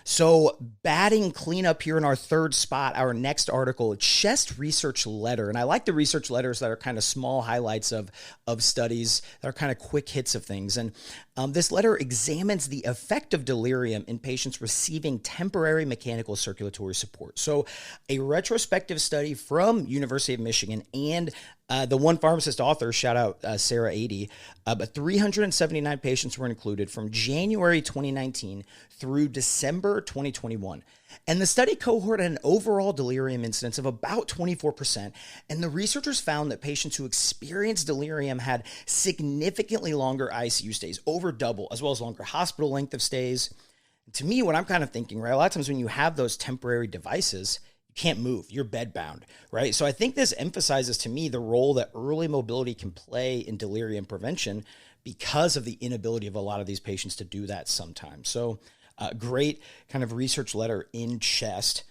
S1: So batting cleanup here in our third spot, our next article, CHEST research letter. And I like the research letters that are kind of small highlights of studies that are kind of quick hits of things. And this letter examines the effect of delirium in patients receiving temporary mechanical circulatory support. So a retrospective study from University of Michigan and the one pharmacist author, shout out Sarah 80, but 379 patients were included from January 2019 through December 2021. And the study cohort had an overall delirium incidence of about 24%. And the researchers found that patients who experienced delirium had significantly longer ICU stays, over double, as well as longer hospital length of stays. And to me, what I'm kind of thinking, right, a lot of times when you have those temporary devices, can't move, you're bedbound, right? So I think this emphasizes to me the role that early mobility can play in delirium prevention because of the inability of a lot of these patients to do that sometimes. So great kind of research letter in CHEST.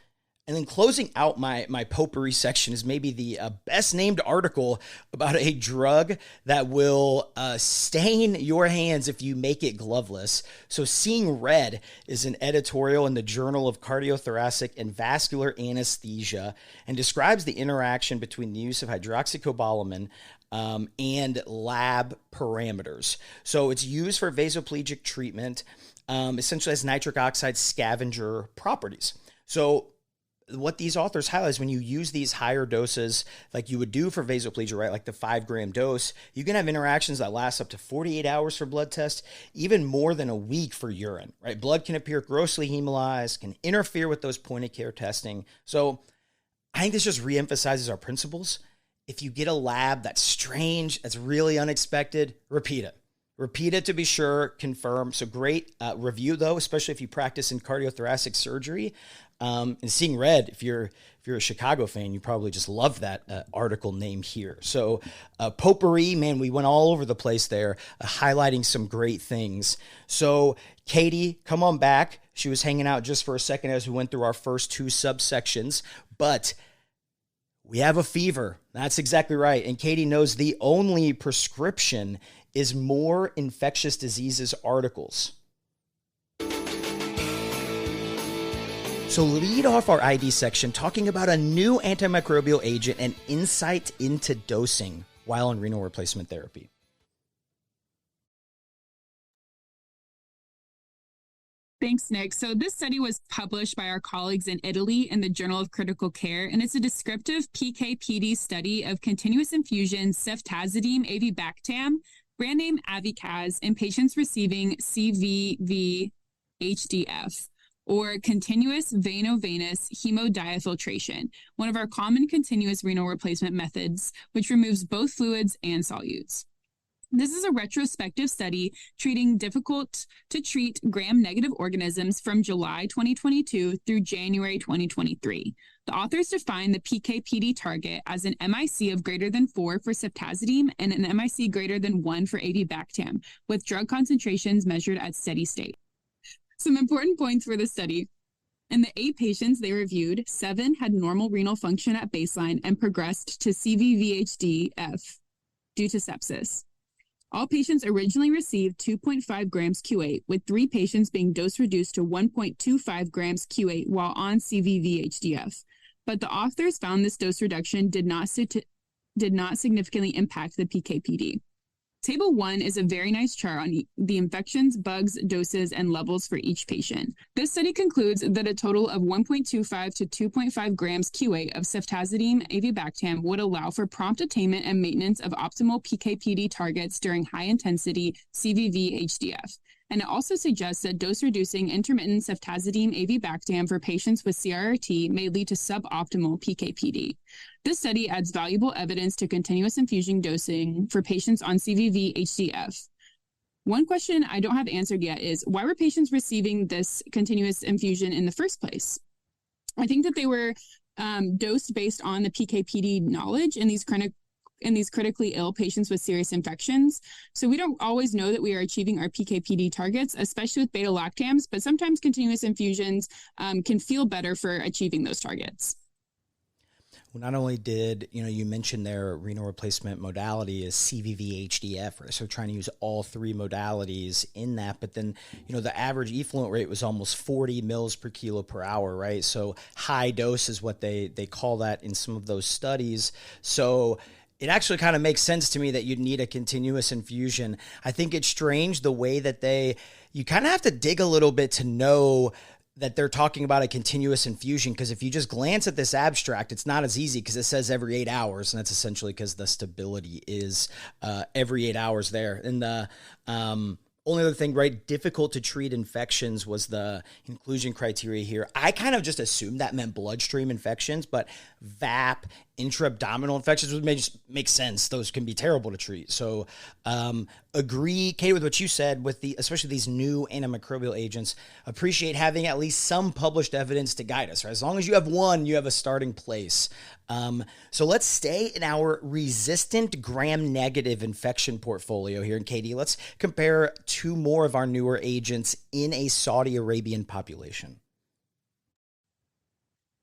S1: And then closing out my potpourri section is maybe the best named article about a drug that will stain your hands if you make it gloveless. So Seeing Red is an editorial in the Journal of Cardiothoracic and Vascular Anesthesia and describes the interaction between the use of hydroxycobalamin and lab parameters. So it's used for vasoplegic treatment, essentially has nitric oxide scavenger properties. So what these authors highlight is when you use these higher doses, like you would do for vasoplegia, right? Like the 5-gram dose, you can have interactions that last up to 48 hours for blood tests, even more than a week for urine, right? Blood can appear grossly hemolyzed, can interfere with those point of care testing. So I think this just reemphasizes our principles. If you get a lab that's strange, that's really unexpected, repeat it. Repeat it to be sure, confirm. So great review though, especially if you practice in cardiothoracic surgery. And Seeing Red, if you're a Chicago fan, you probably just love that article name here. So Potpourri, man, we went all over the place there, highlighting some great things. So Katie, come on back. She was hanging out just for a second as we went through our first 2 subsections, but we have a fever. That's exactly right. And Katie knows the only prescription is more infectious diseases articles. So lead off our ID section talking about a new antimicrobial agent and insight into dosing while in renal replacement therapy.
S2: Thanks, Nick. So this study was published by our colleagues in Italy in the Journal of Critical Care, and it's a descriptive PK/PD study of continuous infusion ceftazidime avibactam, brand name Avicaz, in patients receiving CVV HDF. or continuous veno-venous hemodiafiltration, one of our common continuous renal replacement methods, which removes both fluids and solutes. This is a retrospective study treating difficult-to-treat gram-negative organisms from July 2022 through January 2023. The authors define the PK/PD target as an MIC of greater than 4 for ceftazidime and an MIC greater than 1 for avibactam, with drug concentrations measured at steady state. Some important points for the study. In the 8 patients they reviewed, 7 had normal renal function at baseline and progressed to CVVHD-F due to sepsis. All patients originally received 2.5 grams Q8, with 3 patients being dose reduced to 1.25 grams Q8 while on CVVHD-F. But the authors found this dose reduction did not significantly impact the PK/PD. Table 1 is a very nice chart on the infections, bugs, doses, and levels for each patient. This study concludes that a total of 1.25 to 2.5 grams Q8 of ceftazidime avibactam would allow for prompt attainment and maintenance of optimal PK/PD targets during high-intensity CVVHD-F. And it also suggests that dose-reducing intermittent ceftazidime avibactam for patients with CRRT may lead to suboptimal PK/PD. This study adds valuable evidence to continuous infusion dosing for patients on CVVHD-F. One question I don't have answered yet is, why were patients receiving this continuous infusion in the first place? I think that they were dosed based on the PK/PD knowledge in these critically ill patients with serious infections. So we don't always know that we are achieving our PK/PD targets, especially with beta-lactams, but sometimes continuous infusions can feel better for achieving those targets.
S1: Well, not only did, you mentioned their renal replacement modality is CVVHD-F, right? So trying to use all 3 modalities in that, but then, the average effluent rate was almost 40 mils per kilo per hour, right? So high dose is what they call that in some of those studies. So it actually kind of makes sense to me that you'd need a continuous infusion. I think it's strange the way that you kind of have to dig a little bit to know that they're talking about a continuous infusion, because if you just glance at this abstract, it's not as easy because it says every 8 hours, and that's essentially because the stability is every 8 hours there. And the only other thing, right, difficult to treat infections was the inclusion criteria here. I kind of just assumed that meant bloodstream infections, but VAP, intra-abdominal infections would make sense. Those can be terrible to treat. So agree, Kate, with what you said with especially these new antimicrobial agents. Appreciate having at least some published evidence to guide us, right? As long as you have one, you have a starting place. So let's stay in our resistant gram-negative infection portfolio here. And Katie, let's compare 2 more of our newer agents in a Saudi Arabian population.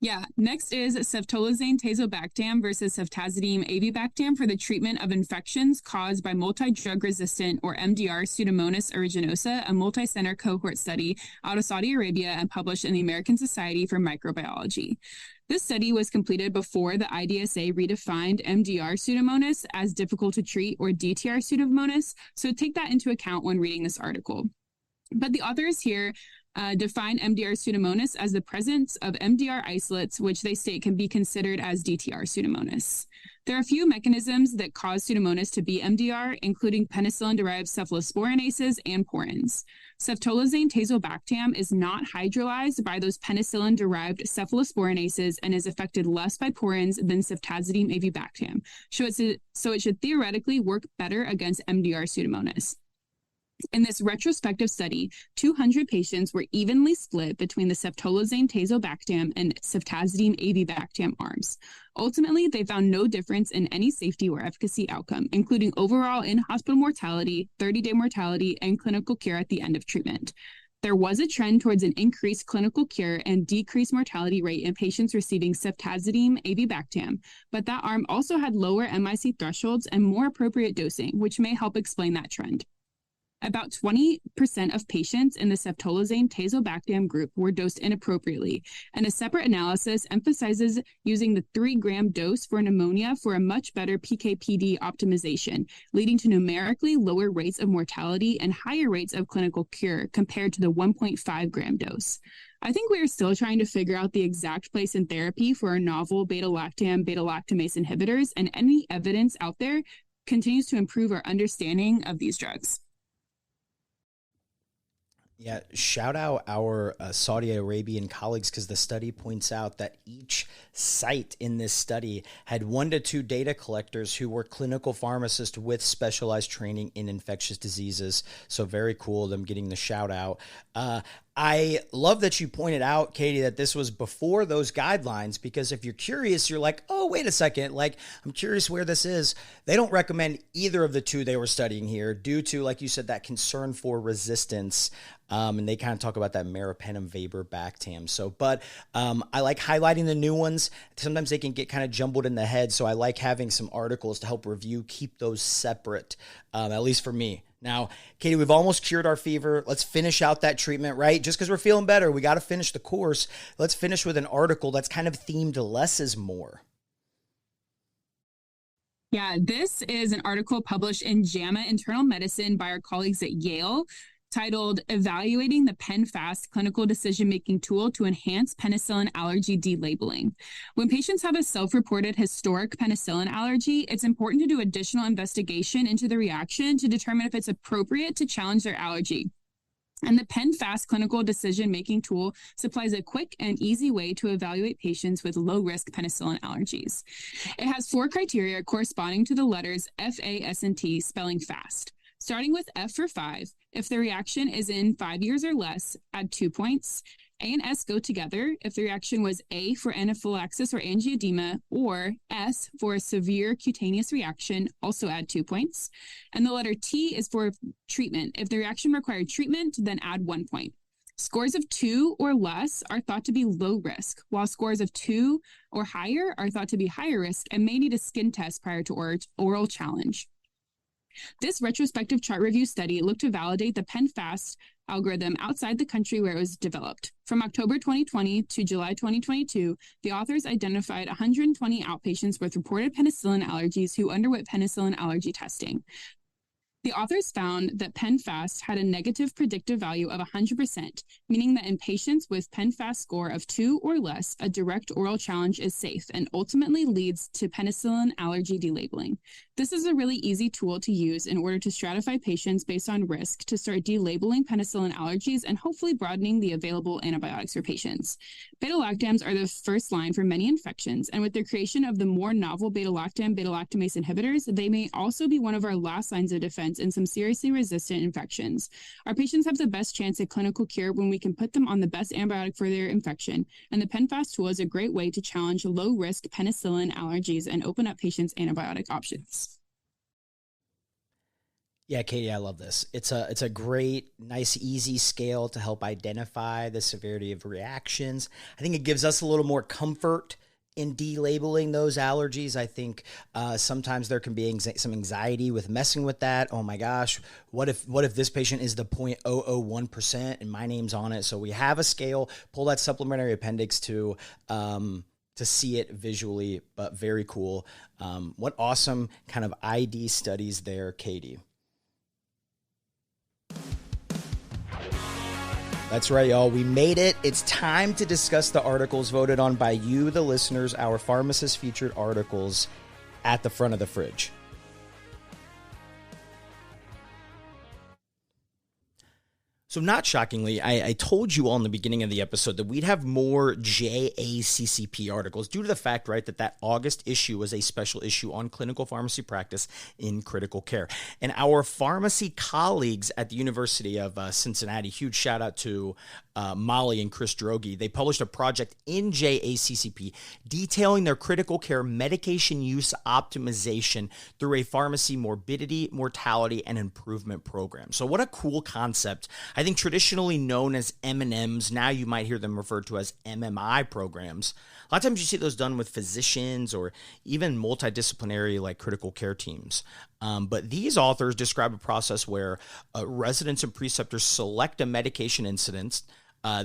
S2: Yeah, next is ceftolozane tazobactam versus ceftazidime avibactam for the treatment of infections caused by multi-drug resistant or MDR Pseudomonas aeruginosa, a multi-center cohort study out of Saudi Arabia and published in the American Society for Microbiology. This study was completed before the IDSA redefined MDR Pseudomonas as difficult to treat or DTR Pseudomonas, so take that into account when reading this article. But the authors here define MDR Pseudomonas as the presence of MDR isolates, which they state can be considered as DTR Pseudomonas. There are a few mechanisms that cause Pseudomonas to be MDR, including penicillin-derived cephalosporinases and porins. Ceftolozane tazobactam is not hydrolyzed by those penicillin-derived cephalosporinases and is affected less by porins than ceftazidime avibactam, so it should theoretically work better against MDR Pseudomonas. In this retrospective study, 200 patients were evenly split between the ceftolozane tazobactam and ceftazidime avibactam arms. Ultimately, they found no difference in any safety or efficacy outcome, including overall in-hospital mortality, 30-day mortality, and clinical cure at the end of treatment. There was a trend towards an increased clinical cure and decreased mortality rate in patients receiving ceftazidime avibactam, but that arm also had lower MIC thresholds and more appropriate dosing, which may help explain that trend. About 20% of patients in the ceftolozane tazobactam group were dosed inappropriately, and a separate analysis emphasizes using the 3-gram dose for pneumonia for a much better PK/PD optimization, leading to numerically lower rates of mortality and higher rates of clinical cure compared to the 1.5-gram dose. I think we are still trying to figure out the exact place in therapy for our novel beta-lactam, beta-lactamase inhibitors, and any evidence out there continues to improve our understanding of these drugs.
S1: Yeah, shout out our Saudi Arabian colleagues, because the study points out that each site in this study had 1 to 2 data collectors who were clinical pharmacists with specialized training in infectious diseases. So very cool, them getting the shout out. I love that you pointed out, Katie, that this was before those guidelines, because if you're curious, you're like, oh, wait a second, like, I'm curious where this is. They don't recommend either of the 2 they were studying here due to, like you said, that concern for resistance. And they kind of talk about that meropenem Weber Bactam. So, but I like highlighting the new ones. Sometimes they can get kind of jumbled in the head. So I like having some articles to help review, keep those separate, at least for me. Now, Katie, we've almost cured our fever. Let's finish out that treatment, right? Just because we're feeling better, we got to finish the course. Let's finish with an article that's kind of themed less is more.
S2: Yeah, this is an article published in JAMA Internal Medicine by our colleagues at Yale, titled Evaluating the PenFast Clinical Decision-Making Tool to Enhance Penicillin Allergy Delabeling. When patients have a self-reported historic penicillin allergy, it's important to do additional investigation into the reaction to determine if it's appropriate to challenge their allergy. And the PenFast Clinical Decision-Making Tool supplies a quick and easy way to evaluate patients with low-risk penicillin allergies. It has 4 criteria corresponding to the letters F, A, S, and T, spelling FAST. Starting with F for 5, if the reaction is in 5 years or less, add 2 points. A and S go together if the reaction was A for anaphylaxis or angioedema, or S for a severe cutaneous reaction, also add 2 points. And the letter T is for treatment. If the reaction required treatment, then add 1 point. Scores of 2 or less are thought to be low risk, while scores of 2 or higher are thought to be higher risk and may need a skin test prior to oral challenge. This retrospective chart review study looked to validate the PenFast algorithm outside the country where it was developed. From October 2020 to July 2022, the authors identified 120 outpatients with reported penicillin allergies who underwent penicillin allergy testing. The authors found that PenFast had a negative predictive value of 100%, meaning that in patients with PenFast score of 2 or less, a direct oral challenge is safe and ultimately leads to penicillin allergy delabeling. This is a really easy tool to use in order to stratify patients based on risk to start delabeling penicillin allergies and hopefully broadening the available antibiotics for patients. Beta-lactams are the first line for many infections, and with the creation of the more novel beta-lactam, beta-lactamase inhibitors, they may also be one of our last lines of defense in some seriously resistant infections. Our patients have the best chance at clinical cure when we can put them on the best antibiotic for their infection, and the PenFast tool is a great way to challenge low-risk penicillin allergies and open up patients' antibiotic options.
S1: Yeah, Katie, I love this. It's a great, nice, easy scale to help identify the severity of reactions. I think it gives us a little more comfort in delabeling those allergies. I think sometimes there can be some anxiety with messing with that. Oh my gosh, what if this patient is the 0.001% and my name's on it? So we have a scale. Pull that supplementary appendix to see it visually, but very cool. What awesome kind of ID studies there, Katie. That's right, y'all. We made it. It's time to discuss the articles voted on by you, the listeners, our pharmacist featured articles at the front of the fridge. So not shockingly, I told you all in the beginning of the episode that we'd have more JACCP articles due to the fact, right, that August issue was a special issue on clinical pharmacy practice in critical care. And our pharmacy colleagues at the University of Cincinnati, huge shout out to Molly and Chris Drogi, they published a project in JACCP detailing their critical care medication use optimization through a pharmacy morbidity, mortality, and improvement program. So what a cool concept. I think traditionally known as M&Ms, now you might hear them referred to as MMI programs. A lot of times you see those done with physicians or even multidisciplinary like critical care teams. But these authors describe a process where residents and preceptors select a medication incidence.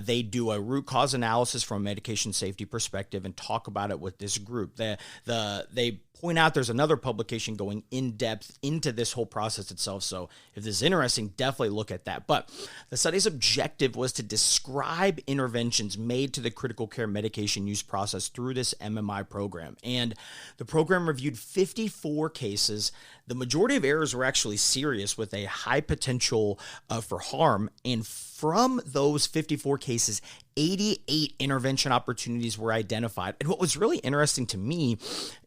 S1: They do a root cause analysis from a medication safety perspective and talk about it with this group. They point out there's another publication going in depth into this whole process itself. So if this is interesting, definitely look at that. But the study's objective was to describe interventions made to the critical care medication use process through this MMI program. And the program reviewed 54 cases. The majority of errors were actually serious with a high potential for harm. And from those 54 cases, 88 intervention opportunities were identified. And what was really interesting to me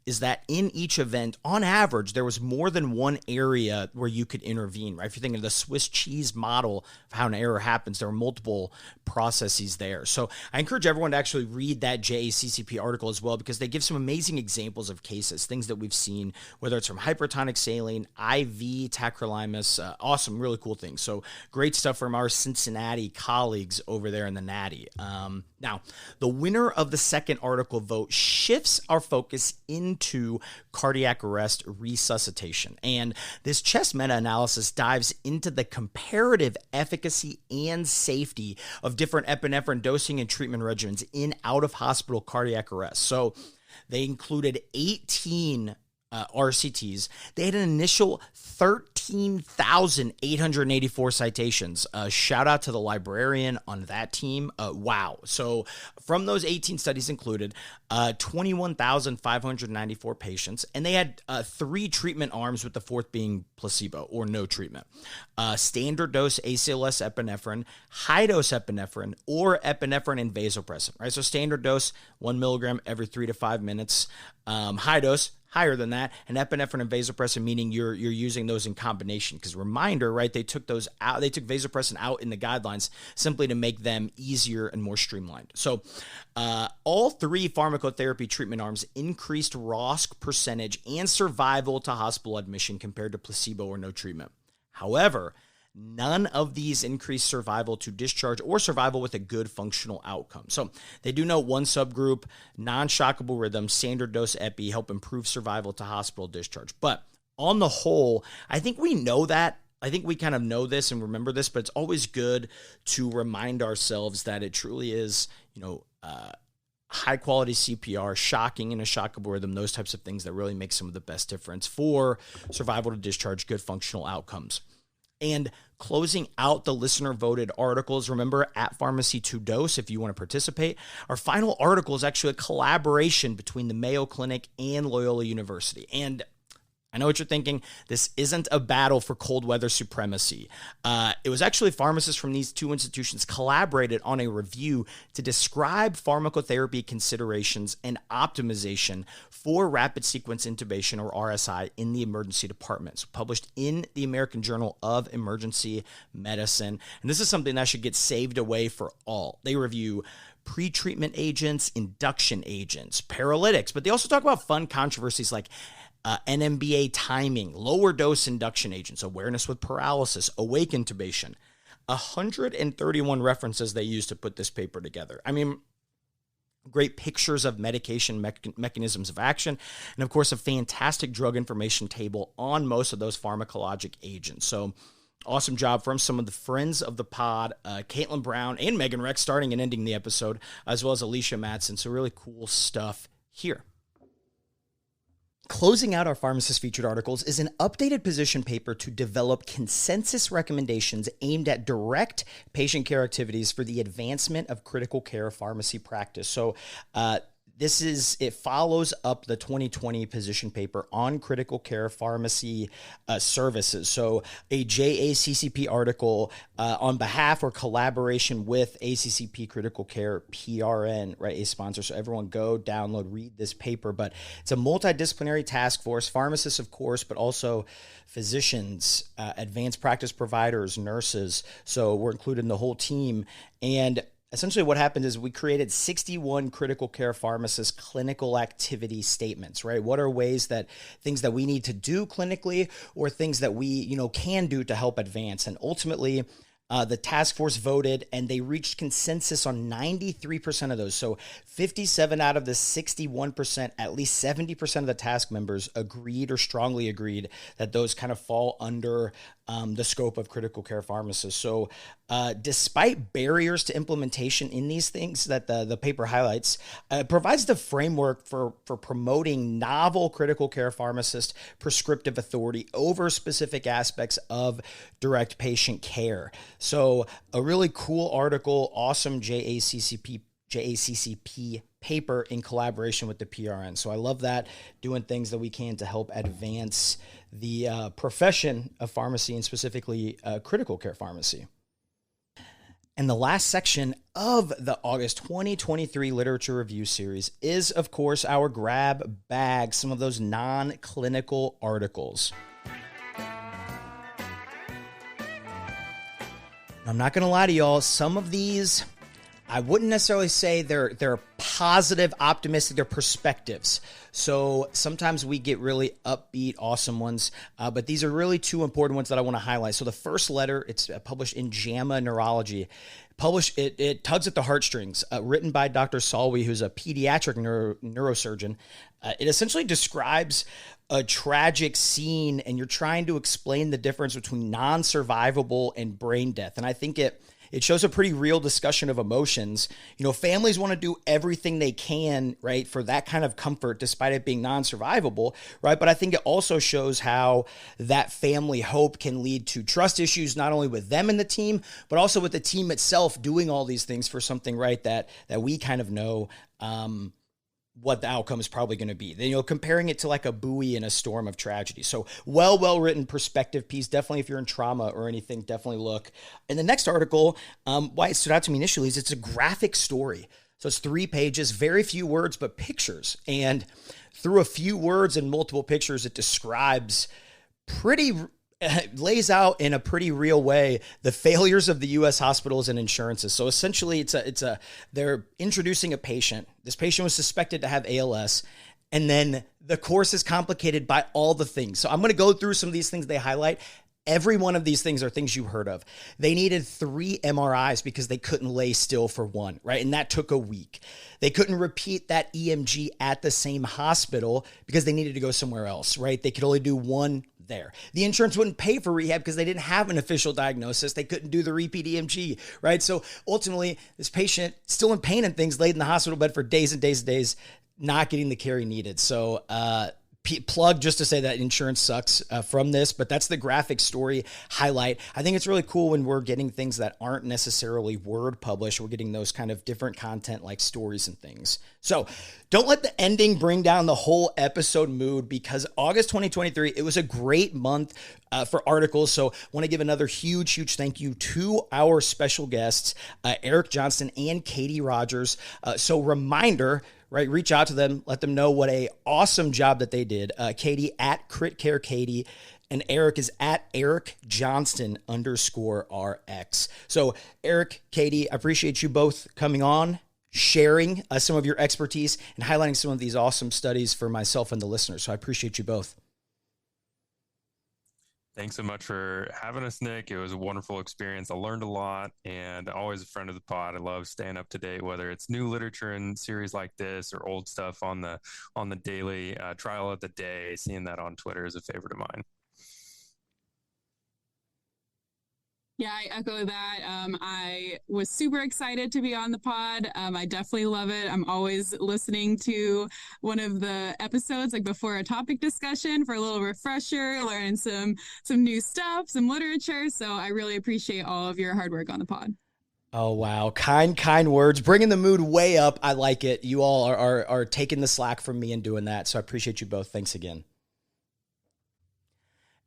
S1: is that in each event, on average, there was more than one area where you could intervene, right? If you're thinking of the Swiss cheese model of how an error happens, there are multiple processes there. So I encourage everyone to actually read that JACCP article as well, because they give some amazing examples of cases, things that we've seen, whether it's from hypertonic saline, IV tacrolimus, awesome, really cool things. So great stuff from our Cincinnati colleagues over there in the Natty. Now, the winner of the second article vote shifts our focus into cardiac arrest resuscitation. And this CHEST meta-analysis dives into the comparative efficacy and safety of different epinephrine dosing and treatment regimens in out-of-hospital cardiac arrest. So they included 18 RCTs. They had an initial 13,884 citations. Shout out to the librarian on that team. Wow. So from those 18 studies included 21,594 patients, and they had 3 treatment arms, with the fourth being placebo or no treatment. Standard dose ACLS epinephrine, high dose epinephrine, or epinephrine and vasopressin, right? So standard dose, 1 milligram every 3 to 5 minutes. High dose, higher than that, and epinephrine and vasopressin, meaning you're using those in combination. Because reminder, right, they took those out, they took vasopressin out in the guidelines simply to make them easier and more streamlined. So all 3 pharmacotherapy treatment arms increased ROSC percentage and survival to hospital admission compared to placebo or no treatment. However, none of these increased survival to discharge or survival with a good functional outcome. So they do note one subgroup, non-shockable rhythm, standard dose epi help improve survival to hospital discharge. But on the whole, I think we know that. I think we kind of know this and remember this, but it's always good to remind ourselves that it truly is, high quality CPR, shocking in a shockable rhythm, those types of things that really make some of the best difference for survival to discharge, good functional outcomes. And closing out the listener-voted articles, remember, at PharmacyToDose, if you want to participate. Our final article is actually a collaboration between the Mayo Clinic and Loyola University. And I know what you're thinking. This isn't a battle for cold weather supremacy. It was actually pharmacists from these 2 institutions collaborated on a review to describe pharmacotherapy considerations and optimization for rapid sequence intubation, or RSI, in the emergency department. So published in the American Journal of Emergency Medicine. And this is something that should get saved away for all. They review pre-treatment agents, induction agents, paralytics, but they also talk about fun controversies like NMBA timing, lower dose induction agents, awareness with paralysis, awake intubation. 131 references they used to put this paper together. I mean, great pictures of medication mechanisms of action, and of course, a fantastic drug information table on most of those pharmacologic agents. So awesome job from some of the friends of the pod, Caitlin Brown and Megan Rex, starting and ending the episode, as well as Alicia Madsen. So really cool stuff here. Closing out our pharmacist featured articles is an updated position paper to develop consensus recommendations aimed at direct patient care activities for the advancement of critical care pharmacy practice. So it follows up the 2020 position paper on critical care pharmacy services. So a JACCP article on behalf or collaboration with ACCP Critical Care PRN, right, a sponsor. So everyone go download, read this paper. But it's a multidisciplinary task force, pharmacists, of course, but also physicians, advanced practice providers, nurses. So we're including the whole team. And essentially what happened is we created 61 critical care pharmacist clinical activity statements, right? What are things that we need to do clinically, or things that we, can do to help advance? And ultimately, the task force voted and they reached consensus on 93% of those. So 57 out of the 61%, at least 70% of the task members agreed or strongly agreed that those kind of fall under the scope of critical care pharmacists. So despite barriers to implementation in these things that the paper highlights, it provides the framework for promoting novel critical care pharmacist prescriptive authority over specific aspects of direct patient care. So a really cool article, awesome JACCP paper in collaboration with the PRN. So I love that, doing things that we can to help advance the profession of pharmacy, and specifically critical care pharmacy. And the last section of the August 2023 literature review series is, of course, our grab bag, some of those non-clinical articles. I'm not going to lie to y'all, some of these, I wouldn't necessarily say they're positive, optimistic, they're perspectives. So sometimes we get really upbeat, awesome ones, but these are really two important ones that I want to highlight. So the first letter, it's published in JAMA Neurology. It tugs at the heartstrings, written by Dr. Salwi, who's a pediatric neurosurgeon. It essentially describes a tragic scene, and you're trying to explain the difference between non-survivable and brain death. And I think it shows a pretty real discussion of emotions. You know, families want to do everything they can, right, for that kind of comfort, despite it being non-survivable, right? But I think it also shows how that family hope can lead to trust issues, not only with them and the team, but also with the team itself doing all these things for something, right, that we kind of know what the outcome is probably going to be. Then, you know, comparing it to like a buoy in a storm of tragedy. So well written perspective piece. Definitely, if you're in trauma or anything, definitely look. And the next article, why it stood out to me initially is it's a graphic story. So it's 3 pages, very few words, but pictures. And through a few words and multiple pictures, it describes lays out in a pretty real way the failures of the U.S. hospitals and insurances. So essentially, they're introducing a patient. This patient was suspected to have ALS, and then the course is complicated by all the things. So I'm going to go through some of these things they highlight. Every one of these things are things you've heard of. They needed 3 MRIs because they couldn't lay still for one, right? And that took a week. They couldn't repeat that EMG at the same hospital because they needed to go somewhere else, right? They could only do one there. The insurance wouldn't pay for rehab because they didn't have an official diagnosis. They couldn't do the repeat EMG, right? So ultimately, this patient still in pain and things, laid in the hospital bed for days and days and days, not getting the care he needed. So plug just to say that insurance sucks from this, but that's the graphic story highlight. I think it's really cool when we're getting things that aren't necessarily word published. We're getting those kind of different content like stories and things. So don't let the ending bring down the whole episode mood, because August 2023, it was a great month for articles. So I want to give another huge thank you to our special guests, Eric Johnston and Katie Rogers. So reminder, right? Reach out to them, let them know what a awesome job that they did. Katie at CritCareKatie, and Eric is at Eric Johnston _RX. So Eric, Katie, I appreciate you both coming on, sharing some of your expertise and highlighting some of these awesome studies for myself and the listeners. So I appreciate you both.
S3: Thanks so much for having us, Nick. It was a wonderful experience. I learned a lot, and always a friend of the pod. I love staying up to date, whether it's new literature in series like this or old stuff on the daily trial of the day. Seeing that on Twitter is a favorite of mine.
S2: Yeah, I echo that. I was super excited to be on the pod. I definitely love it. I'm always listening to one of the episodes like before a topic discussion for a little refresher, learning some new stuff, some literature. So I really appreciate all of your hard work on the pod.
S1: Oh, wow. Kind words, bringing the mood way up. I like it. You all are taking the slack from me and doing that. So I appreciate you both. Thanks again.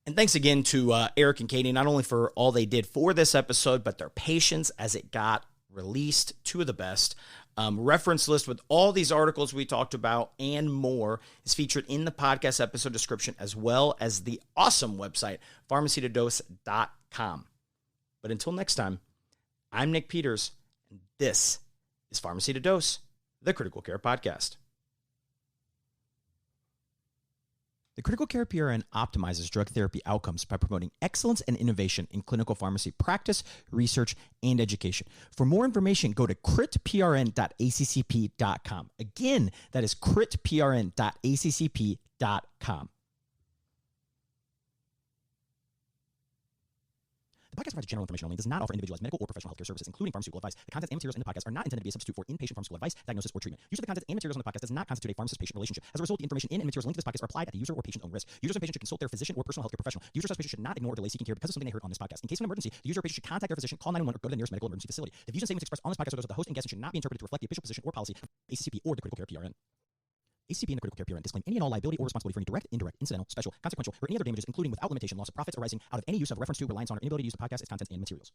S1: And thanks again to Eric and Katie, not only for all they did for this episode, but their patience as it got released. Two of the best. Reference list with all these articles we talked about and more is featured in the podcast episode description, as well as the awesome website, PharmacyToDose.com. But until next time, I'm Nick Peters, and this is Pharmacy to Dose, the Critical Care Podcast. The Critical Care PRN optimizes drug therapy outcomes by promoting excellence and innovation in clinical pharmacy practice, research, and education. For more information, go to critprn.accp.com. Again, that is critprn.accp.com. The podcast provides general information only, does not offer individualized medical or professional healthcare services, including pharmaceutical advice. The contents and materials in the podcast are not intended to be a substitute for inpatient pharmaceutical advice, diagnosis, or treatment. Use of the contents and materials on the podcast does not constitute a pharmacist-patient relationship. As a result, the information in and materials linked to this podcast are applied at the user or patient's own risk. Users and patients should consult their physician or personal healthcare professional. The user or patient should not ignore or delay seeking care because of something they heard on this podcast. In case of an emergency, the user or patient should contact their physician, call 911, or go to the nearest medical emergency facility. The views and statements expressed on this podcast are those of the host and guests and should not be interpreted to reflect the official position or policy of ACCP or the Critical Care PRN. ACCP and the Critical Care PRN disclaim any and all liability or responsibility for any direct, indirect, incidental, special, consequential, or any other damages, including without limitation, loss of profits arising out of any use of, reference to, reliance on, or inability to use the podcast, its contents, and materials.